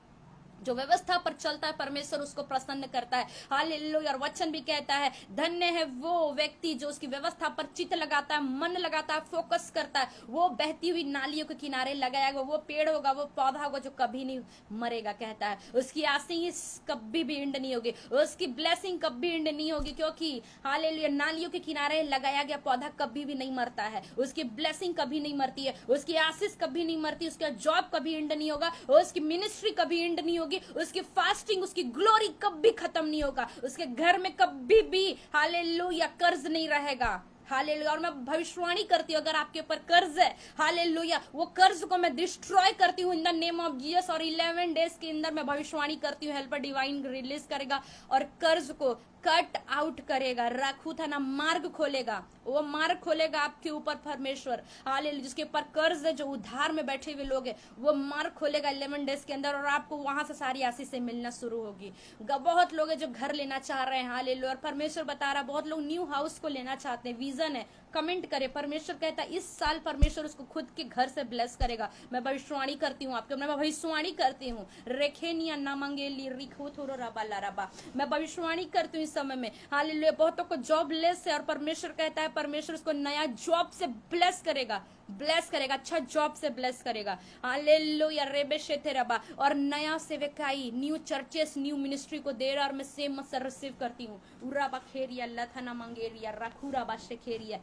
जो व्यवस्था पर चलता है परमेश्वर उसको प्रसन्न करता है। हालेलुया। और वचन भी कहता है धन्य है वो व्यक्ति जो उसकी व्यवस्था पर चित्त लगाता है, मन लगाता है, फोकस करता है। वो बहती हुई नालियों के किनारे लगाएगा, वो पेड़ होगा, वो पौधा होगा जो कभी नहीं मरेगा। कहता है उसकी आशीष कभी भी एंड नहीं होगी, उसकी ब्लेसिंग कभी एंड नहीं होगी, क्योंकि हालेलुया नालियों के किनारे लगाया गया पौधा कभी भी नहीं मरता है, उसकी ब्लेसिंग कभी नहीं मरती है, उसकी आशीष कभी नहीं मरती, उसका जॉब कभी एंड नहीं होगा, उसकी मिनिस्ट्री कभी एंड नहीं होगी, उसकी फास्टिंग, उसकी ग्लोरी कभी खत्म नहीं होगा, उसके घर में कभी भी हालेलुया कर्ज नहीं रहेगा। हालेलुया। और मैं भविष्यवाणी करती हूँ अगर आपके ऊपर कर्ज है, हालेलुया, वो कर्ज को मैं डिस्ट्रॉय करती हूँ इन द नेम ऑफ जीसस। और 11 डेज के अंदर मैं भविष्यवाणी करती हूँ हेल्पर डिवाइन रिलीज करेगा और कर्ज को कट आउट करेगा। रखू था ना मार्ग खोलेगा, वो मार्ग खोलेगा आपके ऊपर परमेश्वर। हालेलुया। जिसके ऊपर कर्ज है, जो उधार में बैठे हुए लोग हैं, वो मार्ग खोलेगा 11 डेज के अंदर और आपको वहां से सारी आशीष से मिलना शुरू होगी। बहुत लोग हैं जो घर लेना चाह रहे हैं, हालेलुया, और परमेश्वर बता रहा है बहुत लोग न्यू हाउस को लेना चाहते हैं, विजन है, कमेंट करे। परमेश्वर कहता है इस साल परमेश्वर उसको खुद के घर से ब्लेस करेगा। मैं भविष्यवाणी करती हूँ आपके, मैं भविष्यवाणी करती हूँ। रेखेनिया नामंगेली रिखो थोरो रबा लाराबा, मैं भविष्यवाणी करती हूँ समय में। हालेलुया। बहुतों को जॉब लेस है और परमेश्वर कहता है परमेश्वर उसको नया जॉब से ब्लेस करेगा। ब्लेस करेगा, अच्छा जॉब से ब्लेस करेगा। हालेलुया रेबे शेथेरबा। और नया सेवकाई, न्यू चर्चेस, न्यू मिनिस्ट्री को दे रहा, और मैं सेम मसर रिसीव करती हूँ। उराबा खेरिया लथना मंगेरिया रखूराबा शेखेरिया।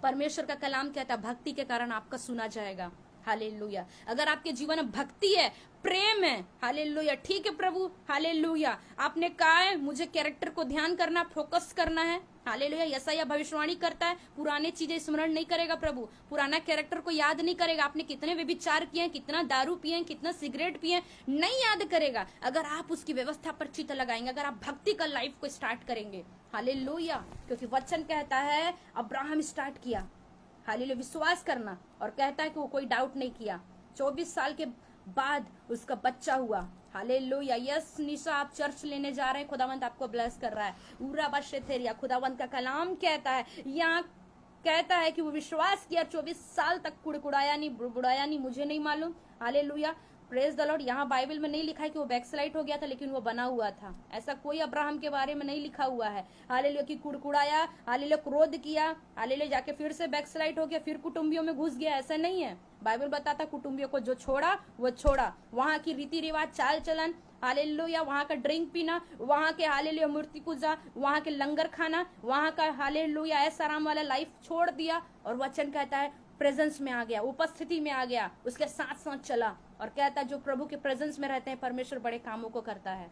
परमेश्वर का कलाम कहता है भक्ति के कारण आपका सुना जाएगा। हालेलुया। अगर आपके जीवन में भक्ति है, प्रेम है, हालेलुया, ठीक है प्रभु, हालेलुया, आपने कहा है मुझे कैरेक्टर को ध्यान करना, फोकस करना है, हालेलुया। यशायाह भविष्यवाणी करता है पुरानी चीजें स्मरण नहीं करेगा प्रभु, पुराना कैरेक्टर को याद नहीं करेगा। आपने कितने व्यभिचार किए हैं, कितना दारू पिए, कितना सिगरेट पिए, नहीं याद करेगा। अगर आप उसकी व्यवस्था पर चित्त लगाएंगे, अगर आप भक्ति का लाइफ को स्टार्ट करेंगे, हालेलुया, क्योंकि वचन कहता है अब्राहम स्टार्ट किया, हालेलुया, विश्वास करना, और कहता है कि वो कोई डाउट नहीं किया। 24 साल के बाद उसका बच्चा हुआ। हालेलुया। यस निशा, आप चर्च लेने जा रहे हैं, खुदावंत आपको ब्लेस कर रहा है। उरा बशेथेरिया, खुदावंत का कलाम कहता है, यहाँ कहता है कि वो विश्वास किया, 24 साल तक कुड़कुड़ाया नहीं, बुड़ाया नहीं, मुझे नहीं मालूम। Hallelujah, praise the Lord. यहाँ बाइबल में नहीं लिखा है कि वो बैकस्लाइड हो गया था, लेकिन वो बना हुआ था। ऐसा कोई अब्राहम के बारे में नहीं लिखा हुआ है। हालेलुया, कि कुड़कुड़ाया, हालेलुया, क्रोध किया, हालेलुया, जाके फिर से बैकस्लाइड हो गया, फिर कुटुंबियों में घुस गया, ऐसा नहीं है। बाइबल बताता कुटुंबियों को जो छोड़ा वो छोड़ा। वहां की रीति रिवाज, चाल चलन, हालेलुया, वहां का ड्रिंक पीना, वहां के हालेलुया मूर्ति पूजा, वहां के लंगर खाना, वहां का हालेलुया ऐसा आराम वाला लाइफ छोड़ दिया, और वचन कहता है प्रेजेंस में आ गया, उपस्थिति में आ गया, उसके साथ साथ चला, और कहता है जो प्रभु के प्रेजेंस में रहते हैं परमेश्वर बड़े कामों को करता है।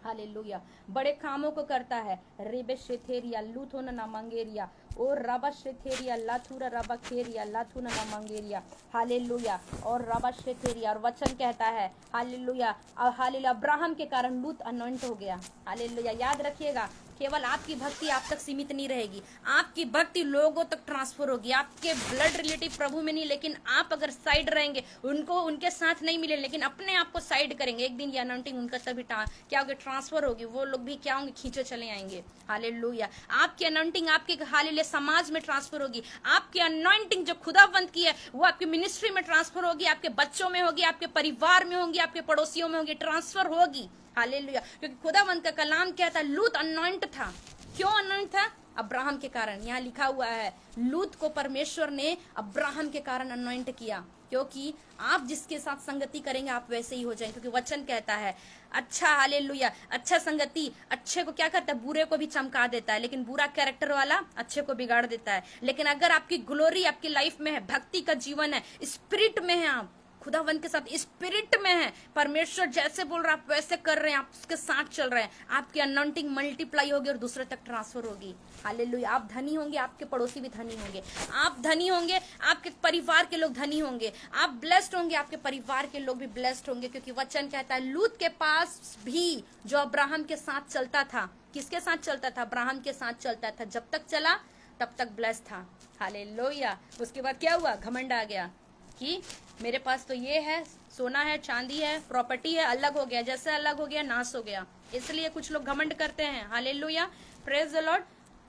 हालेलुया, बड़े कामों को करता है। रेबे शेथेरिया लूथोना ना मंगेरिया, और रबा शेथेरिया लाथुरा रबा खेरिया लाथुना ना मंगेरिया। हालेलुया, और रबा शेथेरिया, और वचन कहता है हालेलुया, हालेलुया, अब्राहम के कारण लूत अनॉइंट हो गया। हालेलुया, याद रखिएगा, केवल आपकी भक्ति आप तक सीमित नहीं रहेगी, आपकी भक्ति लोगों तक ट्रांसफर होगी। आपके ब्लड रिलेटिव प्रभु में नहीं, लेकिन आप अगर साइड रहेंगे, उनको उनके साथ नहीं मिले, लेकिन अपने आप को साइड करेंगे, एक दिन ये अनाउंटिंग उनका तभी क्या होगी, ट्रांसफर होगी, वो लोग भी क्या होंगे, खींचे चले आएंगे। हालेलुया, आपकी अनाउंटिंग आपके हालेलुया समाज में ट्रांसफर होगी। आपकी अनाउंटिंग जो खुदावंत की है वो आपकी मिनिस्ट्री में ट्रांसफर होगी, आपके बच्चों में होगी, आपके परिवार में होगी, आपके पड़ोसियों में होगी, ट्रांसफर होगी। हालेलुया, क्योंकि खुदावंत का कलाम कहता है लूत अनॉइंट था। क्यों अनॉइंट था? अब्राहम के कारण। यहाँ लिखा हुआ है लूत को परमेश्वर ने अब्राहम के कारण अनॉइंट किया, क्योंकि आप जिसके साथ संगति करेंगे आप वैसे ही हो जाएंगे। क्योंकि वचन कहता है अच्छा, हालेलुया, अच्छा संगति अच्छे को क्या करता है, बुरे को भी चमका देता है, लेकिन बुरा कैरेक्टर वाला अच्छे को बिगाड़ देता है। लेकिन अगर आपकी ग्लोरी आपकी लाइफ में है, भक्ति का जीवन है, स्पिरिट में है, आप खुदावंत के साथ स्पिरिट में है, परमेश्वर जैसे बोल रहा है आप वैसे कर रहे हैं, आप उसके साथ चल रहे हैं, आपकी अनॉइंटिंग मल्टीप्लाई होगी और दूसरे तक ट्रांसफर होगी। हालेलुया, आप धनी होंगे, आपके पड़ोसी भी धनी होंगे, आप धनी होंगे, आपके परिवार के लोग धनी होंगे, आप ब्लेस्ड होंगे, आपके परिवार के लोग भी ब्लेस्ड होंगे। क्योंकि वचन कहता है लूत के पास भी जो अब्राहम के साथ चलता था, किसके साथ चलता था, अब्राहम के साथ चलता था, जब तक चला तब तक ब्लेस्ड था। हालेलुया, उसके बाद क्या हुआ, घमंड आ गया कि मेरे पास तो ये है, सोना है, चांदी है, प्रॉपर्टी है, अलग हो गया, जैसे अलग हो गया नाश हो गया। इसलिए कुछ लोग घमंड करते हैं। Hallelujah, praise the Lord.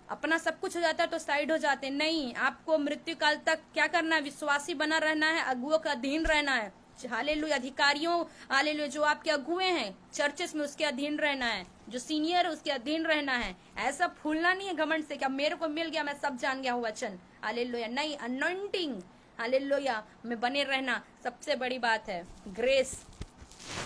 अपना सब कुछ हो जाता है तो साइड हो जाते हैं। नहीं, आपको मृत्यु काल तक क्या करना है, विश्वासी बना रहना है, अगुओं का अधीन रहना है। हालेलुया, अधिकारियों, हालेलुया, जो आपके अगुए हैं चर्चेस में उसके अधीन रहना है, जो सीनियर है उसके अधीन रहना है। ऐसा फूलना नहीं है घमंड से, क्या मेरे को मिल गया, मैं सब जान गया हूँ वचन। हालेलुया, नहीं, अनॉइंटिंग, हालेलुया, में बने रहना सबसे बड़ी बात है। Grace,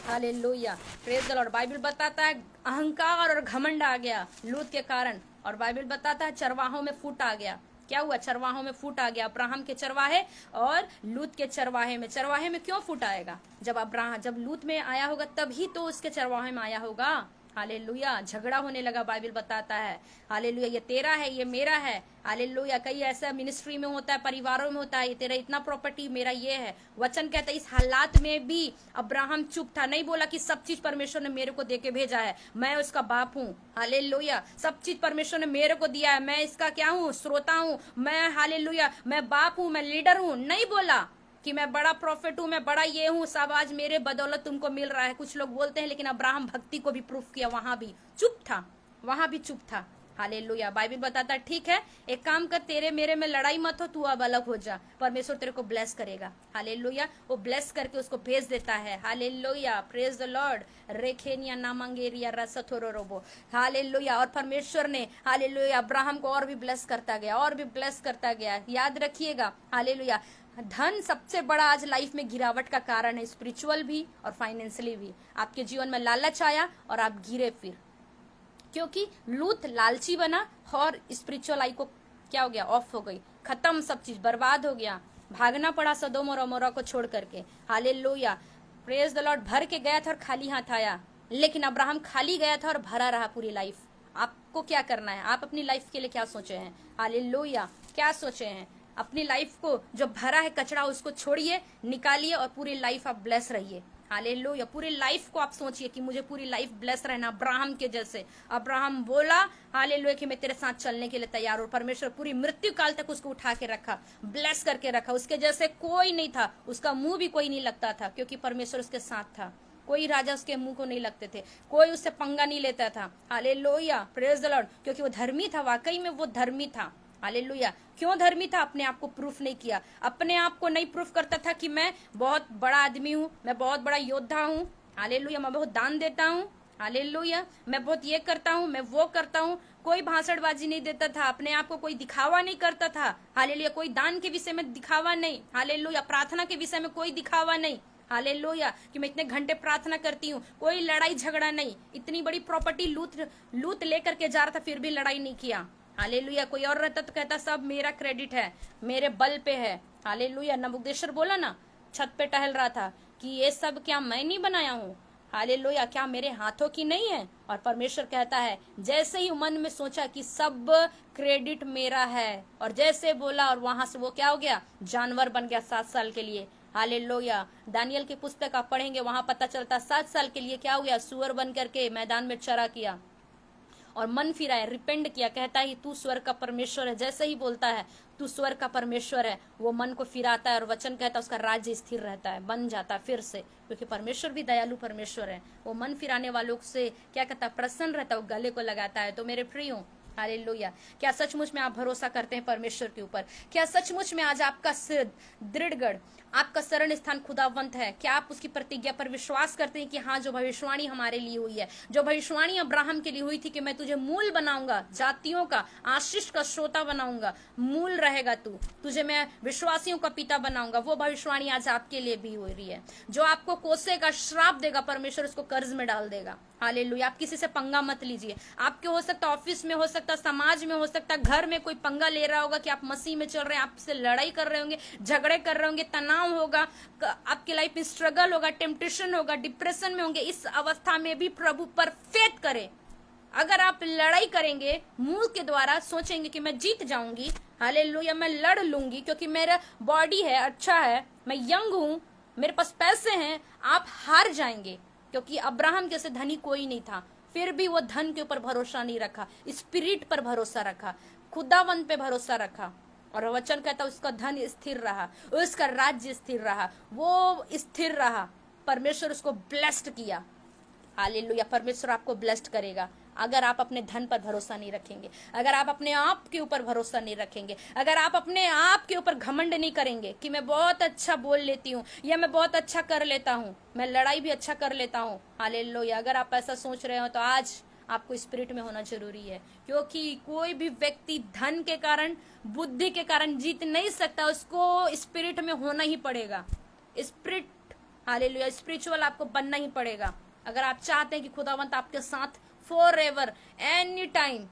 hallelujah, praise the Lord. Bible बताता है अहंकार और घमंड आ गया लूत के कारण, और बाइबल बताता है चरवाहों में फूट आ गया। क्या हुआ, चरवाहों में फूट आ गया। अब्राहम के चरवाहे और लूत के चरवाहे में। चरवाहे में क्यों फूट आएगा, जब लूत में आया होगा तभी तो उसके चरवाहे में आया होगा। हालेलुया, झगड़ा होने लगा, बाइबल बताता है। हालेलुया, ये तेरा है, ये मेरा है। हालेलुया, कई ऐसा मिनिस्ट्री में होता है, परिवारों में होता है, ये तेरा इतना प्रॉपर्टी, मेरा ये है। वचन कहता है इस हालात में भी अब्राहम चुप था, नहीं बोला कि सब चीज परमेश्वर ने मेरे को देके भेजा है, मैं उसका बाप हूँ। हालेलुया, सब चीज परमेश्वर ने मेरे को दिया है, मैं इसका क्या हूँ, श्रोता हूँ, मैं हालेलुया, मैं बाप हूँ, मैं लीडर हूँ। नहीं बोला कि मैं बड़ा प्रॉफिट हूं, मैं बड़ा ये हूं, सब आज मेरे बदौलत तुमको मिल रहा है। कुछ लोग बोलते हैं, लेकिन अब्राहम भक्ति को भी प्रूफ किया, वहां भी चुप था, वहां भी चुप था। हालेलुया। बाइबल बताता है ठीक है, एक काम कर, तेरे मेरे में लड़ाई मत हो, तू अब अलग हो जा, परमेश्वर तेरे को ब्लेस करेगा। हालेलुया। वो ब्लेस करके उसको भेज देता है। Hallelujah, praise the Lord. रेखेनिया नामंगेरिया रसथोरो रोबो। हालेलुया। और परमेश्वर ने हालेलुया अब्राहम को और भी ब्लेस करता गया, और भी ब्लेस करता गया। याद रखिएगा हालेलुया, धन सबसे बड़ा आज लाइफ में गिरावट का कारण है, स्पिरिचुअल भी और फाइनेंशियली भी। आपके जीवन में लालच आया और आप गिरे फिर, क्योंकि लूत लालची बना और स्पिरिचुअल आई को क्या हो गया, ऑफ हो गई, खत्म, सब चीज बर्बाद हो गया, भागना पड़ा सदोम और अमोरा को छोड़ करके। Hallelujah, praise the Lord. भर के गया था और खाली हाथ आया, लेकिन अब्राहम खाली गया था और भरा रहा पूरी लाइफ। आपको क्या करना है, आप अपनी लाइफ के लिए क्या सोचे हैं? हालेलुया, क्या सोचे हैं? अपनी लाइफ को जो भरा है कचरा उसको छोड़िए, निकालिए और पूरी लाइफ आप ब्लेस रहिए। हालेलुया। पूरी लाइफ को आप सोचिए कि मुझे पूरी लाइफ ब्लेस रहना, अब्राहम के जैसे। अब्राहम बोला हालेलुया कि मैं तेरे साथ चलने के लिए तैयार हूं। परमेश्वर पूरी मृत्यु काल तक उसको उठा के रखा, ब्लेस करके रखा। उसके जैसे कोई नहीं था, उसका मुंह भी कोई नहीं लगता था, क्योंकि परमेश्वर उसके साथ था। कोई राजा उसके मुंह को नहीं लगते थे, कोई उससे पंगा नहीं लेता था। Hallelujah, praise the Lord. क्योंकि वो धर्मी था, वाकई में वो धर्मी था। हालेलुया। क्यों धर्मी था? अपने आप को प्रूफ नहीं किया, अपने आप को नहीं प्रूफ करता था कि मैं बहुत बड़ा आदमी हूँ, मैं बहुत बड़ा योद्धा हूँ। हालेलुया। मैं बहुत दान देता हूँ। हालेलुया। मैं बहुत ये करता हूँ, मैं वो करता हूँ। कोई भाषणबाजी नहीं देता था, अपने आप को कोई दिखावा नहीं करता था। हालेलुया। कोई दान के विषय में दिखावा नहीं। हालेलुया। प्रार्थना के विषय में कोई दिखावा नहीं। हालेलुया कि मैं इतने घंटे प्रार्थना करती हूँ, कोई लड़ाई झगड़ा नहीं। इतनी बड़ी प्रॉपर्टी लूत लेकर के जा रहा था, फिर भी लड़ाई नहीं किया। हालेलुया। कोई और रहता तो कहता सब मेरा क्रेडिट है, मेरे बल पे है। हालेलुया। नबूकदेनेस्सर बोला ना, छत पे टहल रहा था कि ये सब क्या मैं नहीं बनाया हूँ? हालेलुया, क्या मेरे हाथों की नहीं है? और परमेश्वर कहता है, जैसे ही मन में सोचा कि सब क्रेडिट मेरा है, और जैसे बोला और वहां से वो क्या हो गया, जानवर बन गया 7 साल के लिए। हालेलुया। दानियल की पुस्तक आप पढ़ेंगे, वहां पता चलता 7 साल के लिए क्या हो गया, सुअर बन करके मैदान में चरा किया और मन फिराया, रिपेंड किया। कहता है तू स्वर्ग का परमेश्वर है। जैसे ही बोलता है तू स्वर्ग का परमेश्वर है, वो मन को फिराता है और वचन कहता है उसका राज्य स्थिर रहता है, बन जाता है फिर से। क्योंकि परमेश्वर भी दयालु परमेश्वर है, वो मन फिराने वालों से क्या कहता है, प्रसन्न रहता है, वो गले को लगाता है। तो मेरे प्रियो हालेलुया, क्या सचमुच में आप भरोसा करते हैं परमेश्वर के ऊपर? क्या सचमुच में आज आपका दृढ़गढ़, आपका शरण स्थान खुदावंत है? क्या आप उसकी प्रतिज्ञा पर विश्वास करते हैं कि हाँ, जो भविष्यवाणी हमारे लिए हुई है, जो भविष्यवाणी अब्राहम के लिए हुई थी कि मैं तुझे मूल बनाऊंगा, जातियों का आशीष का श्रोता बनाऊंगा, मूल रहेगा तू, तुझे मैं विश्वासियों का पिता बनाऊंगा, वो भविष्यवाणी आज आपके लिए भी हो रही है। जो आपको कोसेगा, श्राप देगा, परमेश्वर उसको कर्ज में डाल देगा। हालेलुया। आप किसी से पंगा मत लीजिए। आपके हो सकता ऑफिस में, हो सकता समाज में, हो सकता घर में कोई पंगा ले रहा होगा कि आप मसीह में चल रहे हैं, आपसे लड़ाई कर रहे होंगे, झगड़े कर रहे होंगे, तनाव होगा, आपकी लाइफ में स्ट्रगल होगा, टेम्पटेशन होगा, डिप्रेशन में होंगे। इस अवस्था में भी प्रभु पर फेथ करें। अगर आप लड़ाई करेंगे मुंह के द्वारा, सोचेंगे कि मैं जीत जाऊंगी, हालेलुया, मैं लड़ लूंगी क्योंकि मेरा बॉडी है, अच्छा है, मैं यंग हूं, मेरे पास पैसे हैं, आप हार जाएंगे। क्योंकि अब्राहम जैसे धनी कोई नहीं था, फिर भी वो धन के ऊपर भरोसा नहीं रखा, स्पिरिट पर भरोसा रखा, खुदावंत पे भरोसा रखा। और वचन कहता उसका धन स्थिर रहा, उसका राज्य स्थिर रहा, वो स्थिर रहा। परमेश्वर उसको ब्लेस्ड किया। हालेलुया। परमेश्वर आपको ब्लेस्ड करेगा अगर आप अपने धन पर भरोसा नहीं रखेंगे, अगर आप अपने आप के ऊपर भरोसा नहीं रखेंगे, अगर आप अपने आप के ऊपर घमंड नहीं करेंगे कि मैं बहुत अच्छा बोल लेती हूँ, या मैं बहुत अच्छा कर लेता हूँ, मैं लड़ाई भी अच्छा कर लेता हूँ। हालेलुया। अगर आप ऐसा सोच रहे हो तो आज आपको स्पिरिट में होना जरूरी है, क्योंकि कोई भी व्यक्ति धन के कारण, बुद्धि के कारण जीत नहीं सकता, उसको स्पिरिट में होना ही पड़ेगा। स्पिरिट, हालेलुया, स्पिरिचुअल आपको बनना ही पड़ेगा अगर आप चाहते हैं कि खुदावंत आपके साथ for ever, any time,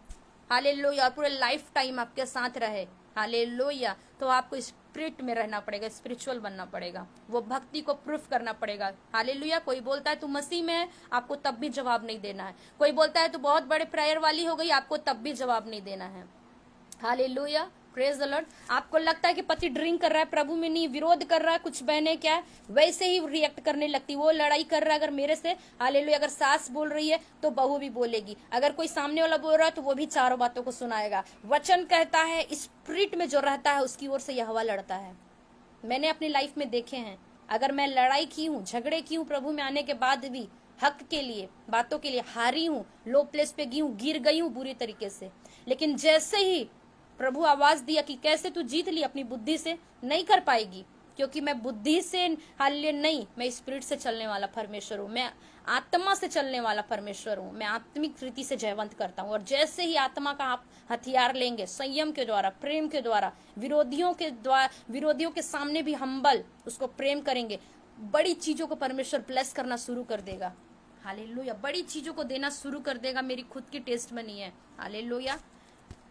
hallelujah, पूरे लाइफ टाइम आपके साथ रहे। हालेलुया। तो आपको स्पिरिट में रहना पड़ेगा, स्पिरिचुअल बनना पड़ेगा, वो भक्ति को प्रूफ करना पड़ेगा। हालेलुया। कोई बोलता है तू मसीह में है, आपको तब भी जवाब नहीं देना है। कोई बोलता है तू बहुत बड़े प्रेयर वाली हो गई, आपको तब भी जवाब नहीं देना है। Hallelujah, praise the Lord. आपको लगता है कि पति ड्रिंक कर रहा है, प्रभु में नहीं, विरोध कर रहा है, कुछ बहने क्या है वैसे ही रिएक्ट करने लगती, वो लड़ाई कर रहा है अगर मेरे से। हालेलुया। अगर सास बोल रही है तो बहू भी बोलेगी, अगर कोई सामने वाला बोल रहा है तो वो भी चारों बातों को सुनाएगा। वचन कहता है स्पिरिट में जो रहता है उसकी ओर से यहोवा लड़ता है। मैंने अपनी लाइफ में देखे हैं, अगर मैं लड़ाई की हूँ, झगड़े की हूँ, प्रभु में आने के बाद भी हक के लिए, बातों के लिए हारी हूँ, लो प्लेस पे गई हूँ, गिर गई हूँ बुरी तरीके से, लेकिन जैसे ही प्रभु आवाज दिया कि कैसे तू जीत ली अपनी बुद्धि से, नहीं कर पाएगी, क्योंकि मैं बुद्धि से हालेलुया नहीं, मैं स्पिरिट से चलने वाला परमेश्वर हूँ, मैं आत्मा से चलने वाला परमेश्वर हूँ, मैं आत्मिक रीति से जयवंत करता हूँ। और जैसे ही आत्मा का आप हथियार लेंगे, संयम के द्वारा, प्रेम के द्वारा, विरोधियों के सामने भी हम्बल उसको प्रेम करेंगे, बड़ी चीजों को परमेश्वर ब्लेस करना शुरू कर देगा। हालेलुया, बड़ी चीजों को देना शुरू कर देगा। मेरी खुद की टेस्ट में नहीं है। Hallelujah,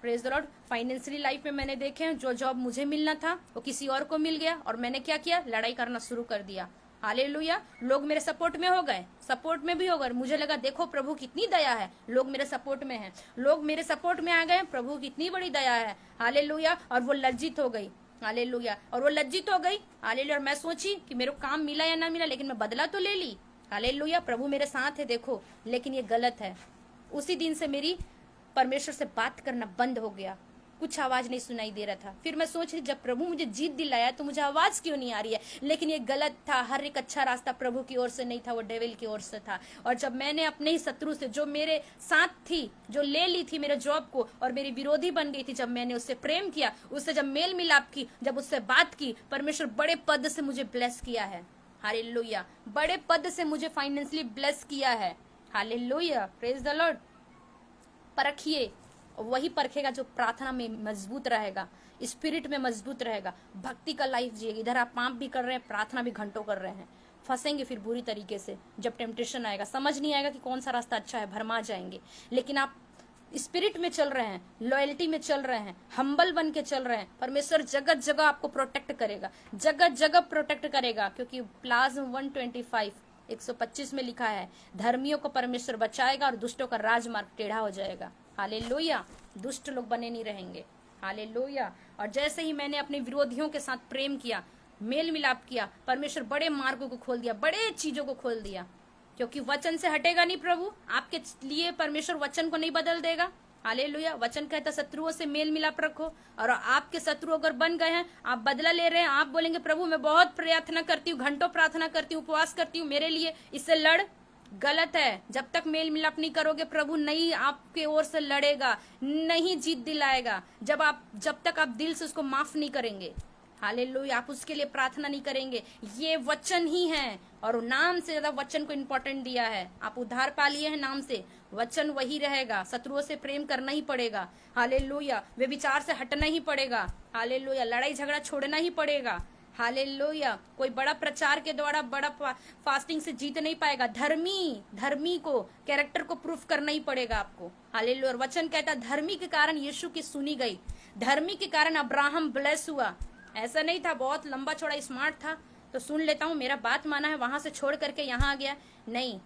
praise the Lord. Financially life में मैंने देखे हैं, जो जॉब मुझे मिलना था वो किसी और को मिल गया, और मैंने क्या किया, लड़ाई करना शुरू कर दिया। हालेलुया, लोग मेरे सपोर्ट में हो गए, सपोर्ट में भी हो गए, मुझे लगा देखो प्रभु कितनी दया है, लोग मेरे सपोर्ट में हैं, लोग मेरे सपोर्ट में आ गए, प्रभु कितनी बड़ी दया है। हालेलुया, और वो लज्जित हो गई। हालेलुया, और वो लज्जित हो गई। हालेलुया, और मैं सोची कि मेरे को काम मिला या ना मिला, लेकिन मैं बदला तो ले ली। हालेलुया, प्रभु मेरे साथ है देखो, लेकिन ये गलत है। उसी दिन से मेरी परमेश्वर से बात करना बंद हो गया, कुछ आवाज नहीं सुनाई दे रहा था। फिर मैं सोच रही, जब प्रभु मुझे जीत दिलाया तो मुझे आवाज क्यों नहीं आ रही है, लेकिन ये गलत था। हर एक अच्छा रास्ता प्रभु की ओर से नहीं था, वो डेविल की ओर से था। और जब मैंने अपने ही शत्रु से, जो मेरे साथ थी, जो ले ली थी मेरे जॉब को और मेरी विरोधी बन गई थी, जब मैंने उससे प्रेम किया, उससे जब मेल मिलाप की, जब उससे बात की, परमेश्वर बड़े पद से मुझे ब्लेस किया है। हालेलुया, बड़े पद से मुझे फाइनेंशियली ब्लेस किया है। Hallelujah, praise the Lord. परखिए, वही परखेगा जो प्रार्थना में मजबूत रहेगा, स्पिरिट में मजबूत रहेगा, भक्ति का लाइफ जिएगा। इधर आप पाप भी कर रहे हैं, प्रार्थना भी घंटों कर रहे हैं, फंसेंगे फिर बुरी तरीके से। जब टेम्पटेशन आएगा, समझ नहीं आएगा कि कौन सा रास्ता अच्छा है, भरमा जाएंगे। लेकिन आप स्पिरिट में चल रहे हैं, लॉयल्टी में चल रहे हैं, हम्बल बन के चल रहे हैं, परमेश्वर जगह जगह आपको प्रोटेक्ट करेगा, जगह जगह प्रोटेक्ट करेगा। क्योंकि प्लाज्म 125 में लिखा है, धर्मियों को परमेश्वर बचाएगा और दुष्टों का राजमार्ग टेढ़ा हो जाएगा। हालेलुया, दुष्ट लोग बने नहीं रहेंगे। हालेलुया, और जैसे ही मैंने अपने विरोधियों के साथ प्रेम किया, मेल मिलाप किया, परमेश्वर बड़े मार्गों को खोल दिया, बड़े चीजों को खोल दिया। क्योंकि वचन से हटेगा नहीं प्रभु, आपके लिए परमेश्वर वचन को नहीं बदल देगा। हालेलुया, वचन कहता शत्रुओं से मेल मिलाप रखो, और आपके शत्रु अगर बन गए हैं, आप बदला ले रहे हैं, आप बोलेंगे प्रभु मैं बहुत प्रार्थना करती हूँ, घंटों प्रार्थना करती हूँ, उपवास करती हूँ मेरे लिए, इससे लड़। गलत है। जब तक मेल मिलाप नहीं करोगे, प्रभु नहीं आपके ओर से लड़ेगा, नहीं जीत दिलाएगा, जब तक आप दिल से उसको माफ नहीं करेंगे। हालेलुया, आप उसके लिए प्रार्थना नहीं करेंगे। ये वचन ही है, और नाम से ज्यादा वचन को इंपॉर्टेंट दिया है। आप उद्धार पा लिए हैं नाम से, वचन वही रहेगा। शत्रुओं से प्रेम करना ही पड़ेगा। हालेलुया, वे विचार से हटना ही पड़ेगा। हालेलुया, लड़ाई झगड़ा छोड़ना ही पड़ेगा। हालेलुया, कोई बड़ा प्रचार के द्वारा, बड़ा फास्टिंग से जीत नहीं पाएगा। धर्मी को, कैरेक्टर को प्रूफ करना ही पड़ेगा आपको। हालेलुया, वचन कहता धर्मी के कारण यीशु की सुनी गई, धर्मी के कारण अब्राहम ब्लेस हुआ। ऐसा नहीं था बहुत लंबा चौड़ा स्मार्ट था तो सुन लेता हूँ, मेरा बात माना है, वहां से छोड़ करके यहाँ आ गया, नहीं।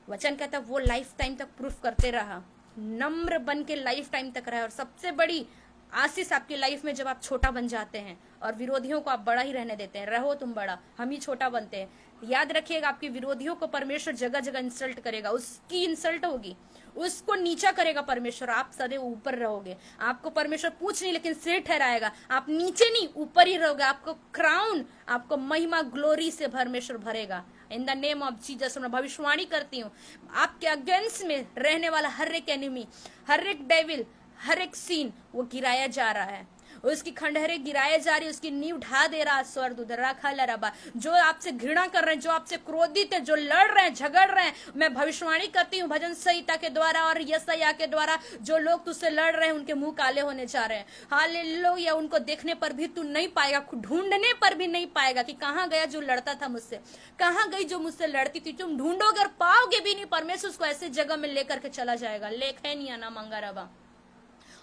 वचन कहता वो लाइफ टाइम तक प्रूफ करते रहा, नम्र बन के लाइफ टाइम तक रहा। और सबसे बड़ी आशीष आपकी लाइफ में जब आप छोटा बन जाते हैं और विरोधियों को आप बड़ा ही रहने देते हैं। रहो तुम बड़ा, हम ही छोटा बनते हैं। याद रखिएगा, आपके विरोधियों को परमेश्वर जगह जगह इंसल्ट करेगा, उसकी इंसल्ट होगी, उसको नीचा करेगा परमेश्वर। आप सदैव ऊपर रहोगे, आपको परमेश्वर पूछ नहीं लेकिन सिर ठहराएगा। आप नीचे नहीं ऊपर ही रहोगे, आपको क्राउन, आपको महिमा ग्लोरी से परमेश्वर भरेगा। इन द नेम ऑफ जीसस मैं भविष्यवाणी करती हूँ, आपके अगेंस्ट में रहने वाला हर एक एनिमी, हर एक डेविल, हर एक सीन वो गिराया जा रहा है, उसकी खंडहरें गिराए जा रही है, उसकी नींव ढा दे रहा स्वर्गदूत रखा लरबा। जो आपसे घृणा कर रहे हैं, जो आपसे क्रोधित है, जो लड़ रहे हैं, झगड़ रहे हैं, मैं भविष्यवाणी करती हूँ भजन संहिता के द्वारा और यशायाह के द्वारा, जो लोग तुझसे लड़ रहे हैं उनके मुंह काले होने जा रहे हैं। हालेलुया, उनको देखने पर भी तू नहीं पाएगा, ढूंढने पर भी नहीं पाएगा कि कहाँ गया जो लड़ता था मुझसे, कहाँ गई जो मुझसे लड़ती थी। तुम ढूंढोगे और पाओगे भी नहीं, परमेश्वर उसको ऐसे जगह में लेकर के चला जाएगा। लेखे नहीं आना मंगा रबा,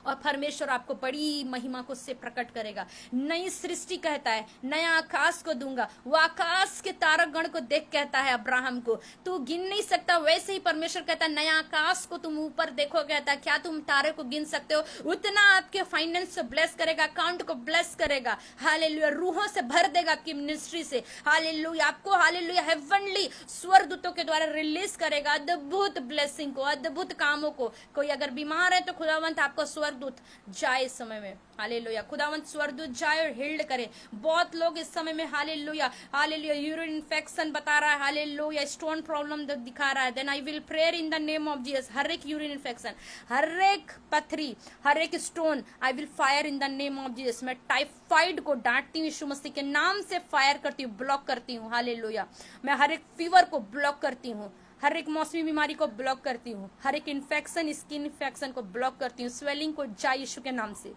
और परमेश्वर आपको बड़ी महिमा को उससे प्रकट करेगा। नई सृष्टि कहता है, नया आकाश को दूंगा। वो आकाश के तारकगण को देख कहता है अब्राहम को, तू गिन नहीं सकता। वैसे ही परमेश्वर कहता है, नया आकाश को तुम ऊपर देखो, कहता है क्या तुम तारे को गिन सकते हो? उतना आपके फाइनेंस से ब्लेस करेगा, अकाउंट को ब्लेस करेगा। हालेलुया, रूहों से भर देगा आपकी मिनिस्ट्री से। हालेलुया, आपको हालेलुया हेवनली स्वर्गदूतों के द्वारा रिलीज करेगा अद्भुत ब्लेसिंग को, अद्भुत कामों को। कोई अगर बीमार है तो खुदावंत आपको स्वर्ग स्वर्गदूत जाए इस समय में, हालेलुया। खुदावंत स्वर्गदूत जाए और हील्ड करे। बहुत लोग इस समय में हालेलुया हालेलुया यूरिन इन्फेक्शन बता रहा है, हालेलुया स्टोन प्रॉब्लम दिखा रहा है, then I will prayer in the name of Jesus. हर एक यूरिन इन्फेक्शन, हर एक पथरी, हर एक stone I will fire in the name of Jesus. मैं टाइफाइड को डांटती हूँ यीशु मसीह के नाम से, फायर करती हूँ, ब्लॉक करती हूँ, हालेलुया। मैं हर एक फीवर को ब्लॉक करती हूँ, हर एक मौसमी बीमारी को ब्लॉक करती हूँ, हर एक इन्फेक्शन, स्किन इन्फेक्शन को ब्लॉक करती हूँ, स्वेलिंग को जाए यीशु के नाम से।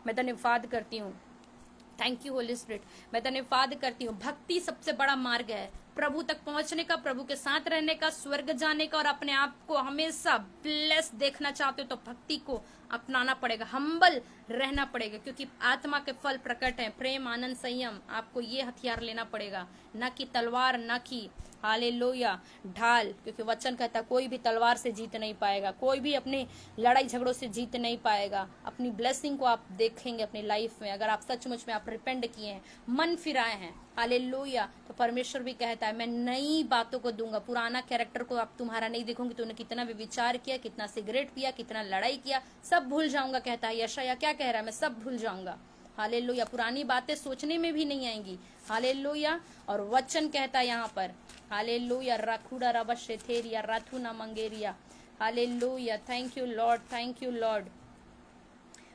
मैं धन्यवाद करती हूँ, थैंक यू होली स्पिरिट। मैं धन्यवाद करती हूँ। भक्ति सबसे बड़ा मार्ग है प्रभु तक पहुंचने का, प्रभु के साथ रहने का, स्वर्ग जाने का, और अपने आप को हमेशा ब्लेस देखना चाहते हो तो भक्ति को अपनाना पड़ेगा, हम्बल रहना पड़ेगा, क्योंकि आत्मा के फल प्रकट हैं, प्रेम, आनंद, संयम। आपको ये हथियार लेना पड़ेगा, न कि तलवार, न कि हालेलुया ढाल, क्योंकि वचन कहता है कोई भी तलवार से जीत नहीं पाएगा, कोई भी अपनी लड़ाई झगड़ों से जीत नहीं पाएगा। अपनी ब्लेसिंग को आप देखेंगे अपनी लाइफ में, अगर आप सचमुच में आप रिपेंड किए हैं, मन फिराए हैं, हालेलुया, तो परमेश्वर भी कहता है मैं नई बातों को दूंगा। पुराना कैरेक्टर को आप तुम्हारा नहीं देखोगे, तूने कितना भी विचार किया, कितना सिगरेट पिया, कितना लड़ाई किया, सब भूल जाऊंगा, कहता है यशायाह। क्या कह रहा है? मैं सब भूल जाऊंगा, हालेलुया। पुरानी बातें सोचने में भी नहीं आएंगी, हालेलुया। और वचन कहता है यहाँ पर, हालेलुया, राखुड़ा रबशेथेरिया राथुना मंगेरिया, hallelujah. Thank you Lord, thank you Lord.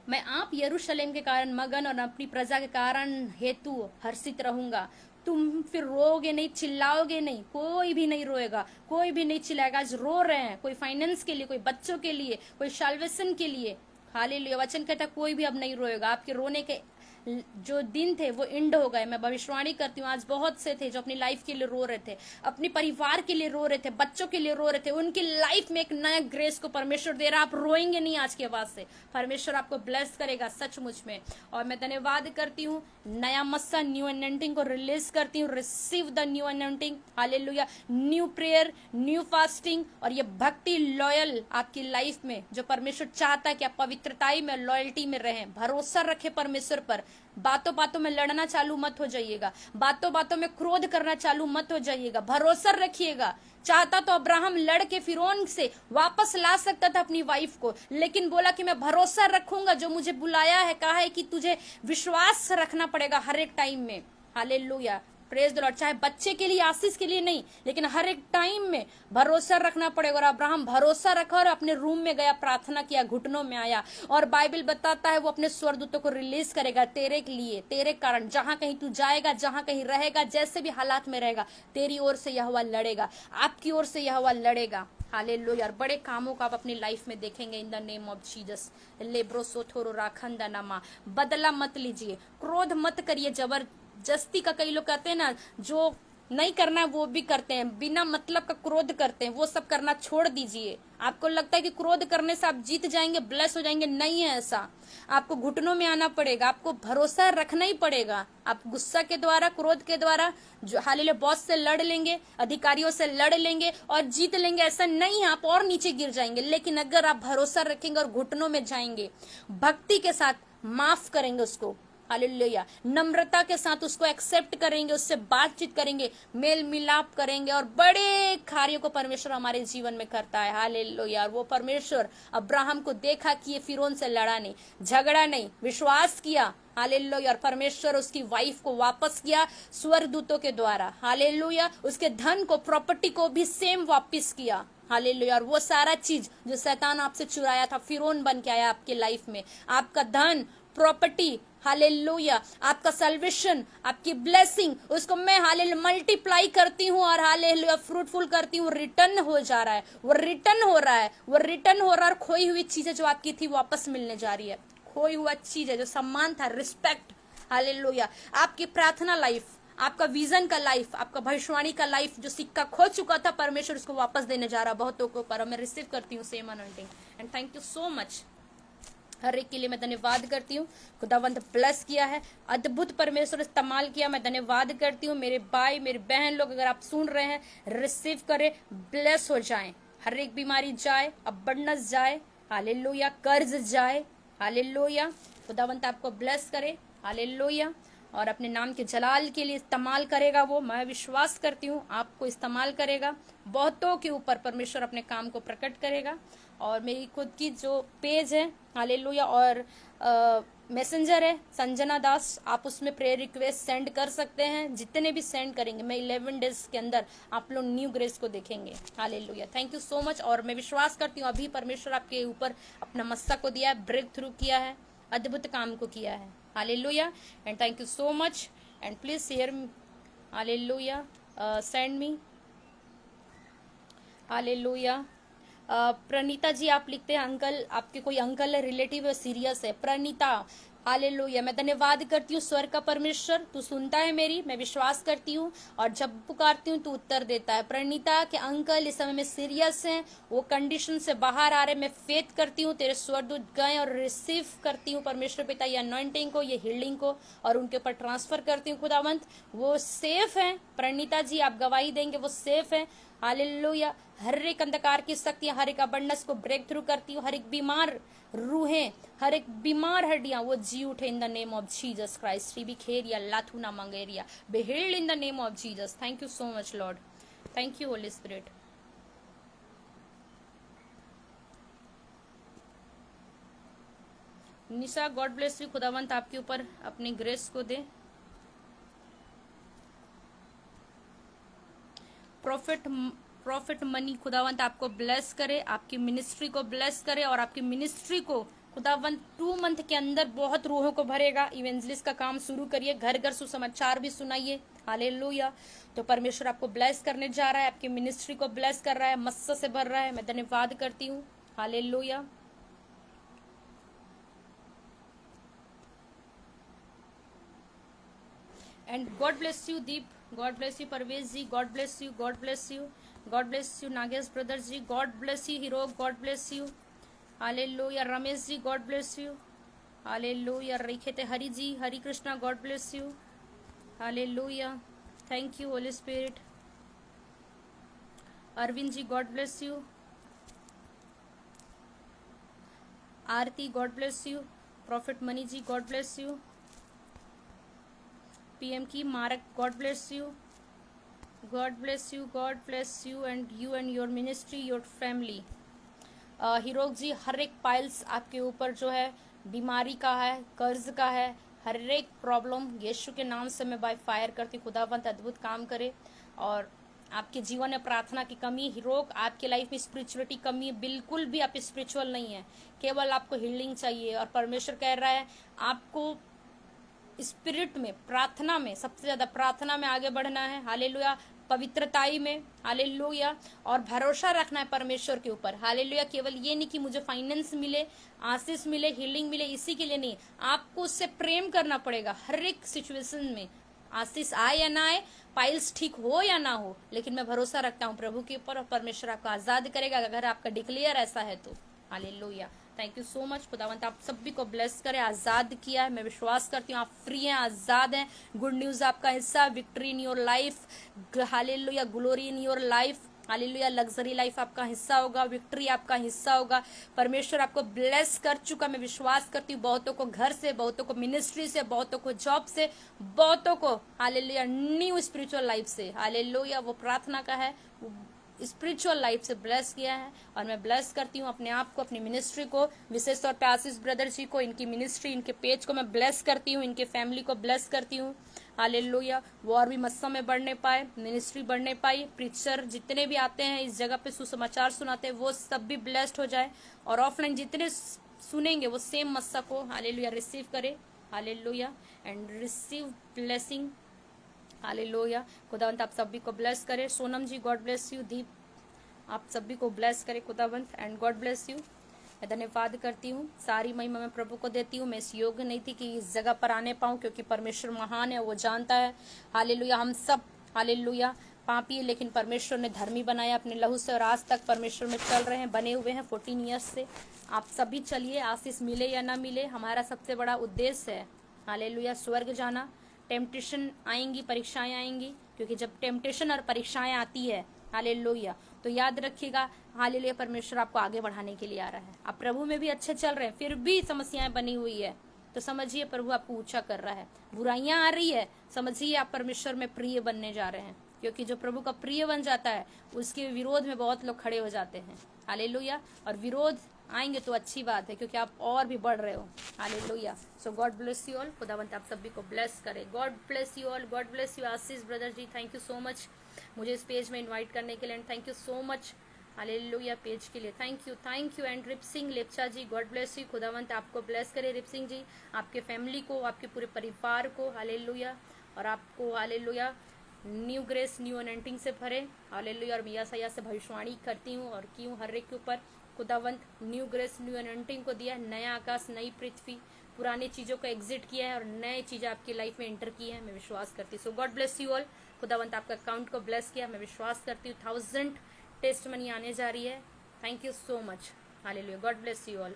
मैं आप यरूशलेम के कारण मगन और अपनी प्रजा के कारण हेतु हर्षित रहूंगा। तुम फिर रोओगे नहीं, चिल्लाओगे नहीं, कोई भी नहीं रोएगा, कोई भी नहीं चिल्लाएगा। आज रो रहे हैं, कोई फाइनेंस के लिए, कोई बच्चों के लिए, कोई साल्वेशन के लिए, हालेलुया। वचन कहता है कोई भी अब नहीं रोएगा। आपके रोने के जो दिन थे वो एंड हो गए। मैं भविष्यवाणी करती हूँ, आज बहुत से थे जो अपनी लाइफ के लिए रो रहे थे, अपने परिवार के लिए रो रहे थे, बच्चों के लिए रो रहे थे, उनकी लाइफ में एक नया ग्रेस को परमेश्वर दे रहा है। आप रोएंगे नहीं आज के बाद से, परमेश्वर आपको ब्लेस करेगा सचमुच में। और मैं धन्यवाद करती हूँ, नया मस्सा न्यू अनॉइंटिंग को रिलीज करती हूँ। Receive the new anointing, hallelujah. New prayer, new fasting, और ये भक्ति लॉयल आपकी लाइफ में, जो परमेश्वर चाहता है कि आप पवित्रताई में, लॉयल्टी में रहें, भरोसा रखें परमेश्वर पर। बातों बातों में लड़ना चालू मत हो जाइएगा, बातों बातों में क्रोध करना चालू मत हो जाइएगा, भरोसा रखिएगा। चाहता तो अब्राहम लड़ के फिरौन से वापस ला सकता था अपनी वाइफ को, लेकिन बोला कि मैं भरोसा रखूंगा, जो मुझे बुलाया है, कहा है कि तुझे विश्वास रखना पड़ेगा हर एक टाइम में, हालेलुया। Praise the Lord. चाहे बच्चे के लिए, आशीष के लिए नहीं, लेकिन हर एक टाइम में भरोसा रखना पड़ेगा। और अब्राहम भरोसा रखा और अपने रूम में गया, प्रार्थना किया, घुटनों में आया, और बाइबल बताता है वो अपने स्वर्गदूतों को रिलीज करेगा तेरे लिए, तेरे कारण। जहां कहीं तू जाएगा, जहां कहीं रहेगा, जैसे भी हालात में रहेगा, तेरी ओर से यहोवा लड़ेगा, आपकी ओर से यहोवा लड़ेगा, हालेलुया। और बड़े कामों को आप अपनी लाइफ में देखेंगे in the name of Jesus. लेब्रो सोथोरो राखंदा नामा। बदला मत लीजिए, क्रोध मत करिए जबरदस्ती का। कई लोग कहते हैं ना, जो नहीं करना है वो भी करते हैं, बिना मतलब का क्रोध करते हैं, वो सब करना छोड़ दीजिए। आपको लगता है कि क्रोध करने से आप जीत जाएंगे, ब्लेस हो जाएंगे, नहीं है ऐसा। आपको घुटनों में आना पड़ेगा, आपको भरोसा रखना ही पड़ेगा। आप गुस्सा के द्वारा, क्रोध के द्वारा जो हालेलुया बॉस से लड़ लेंगे, अधिकारियों से लड़ लेंगे और जीत लेंगे, ऐसा नहीं है। आप और नीचे गिर जाएंगे। लेकिन अगर आप भरोसा रखेंगे और घुटनों में जाएंगे, भक्ति के साथ माफ करेंगे उसको, हालेलुया, नम्रता के साथ उसको एक्सेप्ट करेंगे, उससे बातचीत करेंगे, मेल मिलाप करेंगे, और बड़े कार्यों को परमेश्वर हमारे जीवन में करता है, हालेलुया। और वो परमेश्वर अब्राहम को देखा कि ये फिरौन से लड़ा नहीं, झगड़ा नहीं, विश्वास किया, हालेलुया। और परमेश्वर उसकी वाइफ को वापस किया स्वर्गदूतों के द्वारा, हालेलुया। उसके धन को, प्रॉपर्टी को भी सेम वापस किया, हालेलुया। और वो सारा चीज जो शैतान आपसे चुराया था, फिरौन बन के आया आपके लाइफ में, आपका धन, प्रॉपर्टी, हालेलुया, आपका सल्वेशन, आपकी ब्लेसिंग, उसको मैं हालेलुया मल्टीप्लाई करती हूँ और हालेलुया फ्रूटफुल करती हूँ। रिटर्न हो जा रहा है, वो रिटर्न हो रहा है, वो रिटर्न हो रहा है। और खोई हुई चीजें जो आपकी थी वापस मिलने जा रही है, खोई हुआ चीज है, जो सम्मान था, रिस्पेक्ट, हालेलुया। आपकी प्रार्थना लाइफ, आपका विजन का लाइफ, आपका भविष्यवाणी का लाइफ, जो सिक्का खो चुका था, परमेश्वर उसको वापस देने जा रहा है बहुतों को पर। मैं रिसीव करती हूँ same anointing, and thank you so much. हर एक के लिए मैं धन्यवाद करती हूँ। खुदावंत ब्लेस किया है, अद्भुत परमेश्वर इस्तेमाल किया, मैं धन्यवाद करती हूँ। मेरे भाई, मेरी बहन लोग, अगर आप सुन रहे हैं, रिसीव करें, ब्लेस हो जाएं, हर एक बीमारी जाए, अबंडेंस जाए, हालेलुया, कर्ज जाए, हालेलुया। खुदावंत आपको ब्लेस करे, हालेलुया। और अपने नाम के जलाल के लिए इस्तेमाल करेगा। वो मैं विश्वास करती हूँ आपको इस्तेमाल करेगा, बहुतों के ऊपर परमेश्वर अपने काम को प्रकट करेगा। और मेरी खुद की जो पेज है हालेलुया और मैसेंजर है संजना दास, आप उसमें प्रेयर रिक्वेस्ट सेंड कर सकते हैं। जितने भी सेंड करेंगे मैं 11 डेज के अंदर आप लोग न्यू ग्रेस को देखेंगे। Hallelujah, thank you so much. और मैं विश्वास करती हूँ अभी परमेश्वर आपके ऊपर अपना मस्सा को दिया है, ब्रेक थ्रू किया है, अद्भुत काम को किया है। Hallelujah and thank you so much and please share. Hallelujah, send me. Hallelujah, Pranita ji आप लिखते हैं अंकल, आपके कोई अंकल है, रिलेटिव है, सीरियस है। प्रणीता हालेलुया, मैं धन्यवाद करती हूँ स्वर का परमेश्वर, तू सुनता है मेरी, मैं विश्वास करती हूँ और जब पुकारती हूँ तू उत्तर देता है। प्रणीता के अंकल इस समय में सीरियस हैं, वो कंडीशन से बाहर आ रहे, मैं फेथ करती हूँ तेरे स्वरदूत गए और रिसीव करती हूँ परमेश्वर पिता ये अनॉइंटिंग को, ये हीलिंग को और उनके ऊपर ट्रांसफर करती हूँ खुदावंत। वो सेफ है प्रणीता जी, आप गवाही देंगे वो सेफ है। हालेलुया, हर एक अंधकार की शक्तियां, हर एक अबंडस को ब्रेक थ्रू करती हूँ, हर एक बीमार रूहें, हर एक बीमार हड्डियां वो जी उठे in the name of Jesus Christ. श्री खेरिया लाथुना मंगेरिया be healed in the name of Jesus. Thank you so much Lord, thank you Holy Spirit. Nisha God bless you, खुदावंत आपके ऊपर अपनी ग्रेस को दे। प्रॉफिट मनी खुदावंत आपको ब्लेस करे, आपकी मिनिस्ट्री को ब्लेस करे और आपकी मिनिस्ट्री को खुदावंत 2 मंथ के अंदर बहुत रूहों को भरेगा। इवेंजलिस्ट का काम शुरू करिए, घर घर सुसमाचार भी सुनाइए। हालेलुया, तो परमेश्वर आपको ब्लेस करने जा रहा है, आपकी मिनिस्ट्री को ब्लेस कर रहा है, मस्सा से भर रहा है। मैं धन्यवाद करती हूँ। Hallelujah, and God bless you Deep, God bless you Parvez ji, God bless you, God bless you, God bless you Nagesh brother ji, God bless you Hero, God bless you. Hallelujah, Ramesh ji God bless you. Hallelujah, रेखेते Hari ji, Hari Krishna God bless you. Hallelujah, thank you Holy Spirit. Arvind ji God bless you. Aarti God bless you. Prophet Mani ji God bless you. PM की मारक God bless you, God bless you, God bless you and your ministry, your family. हीरोक जी, हर एक पाइल्स आपके ऊपर जो है बीमारी का है, कर्ज का है, हर एक प्रॉब्लम यीशु के नाम से मैं बाय फायर करती हूँ। खुदावंत अद्भुत काम करे। और आपके जीवन में प्रार्थना की कमी, हीरोक आपके लाइफ में स्पिरिचुअलिटी कमी है, बिल्कुल भी आप स्पिरिचुअल नहीं है, केवल आपको हीलिंग चाहिए। और परमेश्वर कह रहा है आपको स्पिरिट में, प्रार्थना में, सबसे ज्यादा प्रार्थना में आगे बढ़ना है। हालेलुया, पवित्रताई में। हालेलुया, और भरोसा रखना है परमेश्वर के ऊपर। हालेलुया, केवल ये नहीं कि मुझे फाइनेंस मिले, आशीष मिले, हीलिंग मिले, इसी के लिए नहीं, आपको उससे प्रेम करना पड़ेगा हर एक सिचुएशन में। आशीष आए या ना आए, पाइल्स ठीक हो या ना हो, लेकिन मैं भरोसा रखता हूँ प्रभु के ऊपर और परमेश्वर आपको आजाद करेगा अगर आपका डिक्लेयर ऐसा है तो। Hallelujah, thank you so much. खुदावंत आप सभी को ब्लेस करे, आजाद किया है। मैं विश्वास करती हूँ आप फ्री हैं, आजाद हैं। गुड न्यूज आपका हिस्सा, victory in your life. Hallelujah, glory in your life. Hallelujah, luxury life आपका हिस्सा होगा, विक्ट्री आपका हिस्सा होगा। परमेश्वर आपको ब्लेस कर चुका, मैं विश्वास करती हूँ। बहुतों को घर से, बहुतों को मिनिस्ट्री से, बहुतों को जॉब से, बहुतों को हालेलुया न्यू स्पिरिचुअल लाइफ से। हालेलुया, वो प्रार्थना का है, स्पिरिचुअल लाइफ से ब्लेस किया है। और मैं ब्लेस करती हूँ अपने आप को, अपनी मिनिस्ट्री को, विशेष तौर पे आशीष ब्रदर जी को, इनकी मिनिस्ट्री, इनके पेज को मैं ब्लेस करती हूँ, इनके फैमिली को ब्लेस करती हूँ। हालेलुया, वो और भी मस्सा में बढ़ने पाए, मिनिस्ट्री बढ़ने पाई। प्रीचर जितने भी आते हैं इस जगह पे सुसमाचार सुनाते हैं, वो सब भी ब्लेस्ड हो जाए। और ऑफलाइन जितने सुनेंगे वो सेम मस्सा को हालेलुया रिसीव करे। Hallelujah and receive blessing. Hallelujah, खुदावंत आप सभी को ब्लेस करे। सोनम जी गॉड ब्लेस यू। दीप आप सभी को ब्लेस करे खुदावंत एंड गॉड ब्लेस यू। मैं धन्यवाद करती हूँ, सारी महिमा मैं प्रभु को देती हूँ। मैं इस योग्य नहीं थी कि इस जगह पर आने पाऊँ, क्योंकि परमेश्वर महान है, वो जानता है। हालेलुया, हम सब हालेलुया पापी है, लेकिन परमेश्वर ने धर्मी बनाया अपने लहू से, और आज तक परमेश्वर में चल रहे हैं, बने हुए हैं 14 ईयर्स से। आप सभी चलिए, आशीष मिले या ना मिले, हमारा सबसे बड़ा उद्देश्य है हालेलुया स्वर्ग जाना। टेम्पटेशन आएंगी, परीक्षाएं आएंगी, क्योंकि जब टेम्पटेशन और परीक्षाएं आती है हालेलुया, तो याद रखिएगा हालेलुया परमेश्वर आपको आगे बढ़ाने के लिए आ रहा है। आप प्रभु में भी अच्छे चल रहे हैं, फिर भी समस्याएं बनी हुई है, तो समझिए प्रभु आपको ऊंचा कर रहा है। बुराइयां आ रही है, समझिए आप परमेश्वर में प्रिय बनने जा रहे हैं, क्योंकि जो प्रभु का प्रिय बन जाता है उसके विरोध में बहुत लोग खड़े हो जाते हैं। हालेलुया। और विरोध आएंगे तो अच्छी बात है, क्योंकि आप और भी बढ़ रहे हो। Hallelujah. So God bless you all. खुदावंत आप सभी को ब्लेस करे। God bless you all. God bless you Ashish brother ji, thank you so much मुझे इस पेज में इन्वाइट करने के लिए, and thank you so much hallelujah page के लिए। Thank you. And Rip Singh Lepcha ji, God bless you. खुदावंत आपको ब्लेस करे रिप सिंह जी, आपके फैमिली को, आपके पूरे परिवार को। हालेलुया। और आपको hallelujah new grace, new anointing से भरे। हालेलुया। और मिया सैया से भविष्यवाणी करती हूँ और की हूँ हर एक के ऊपर। खुदावंत न्यू ग्रेस, न्यू अनॉइंटिंग को दिया है, नया आकाश, नई पृथ्वी, पुरानी चीजों को एग्जिट किया है और नए चीजें आपकी लाइफ में एंटर की है, मैं विश्वास करती हूँ। सो गॉड ब्लेस यू ऑल। खुदावंत आपका अकाउंट को ब्लेस किया, मैं विश्वास करती हूँ 1000 टेस्ट मनी आने जा रही है। Thank you so much. Hallelujah. God bless you all.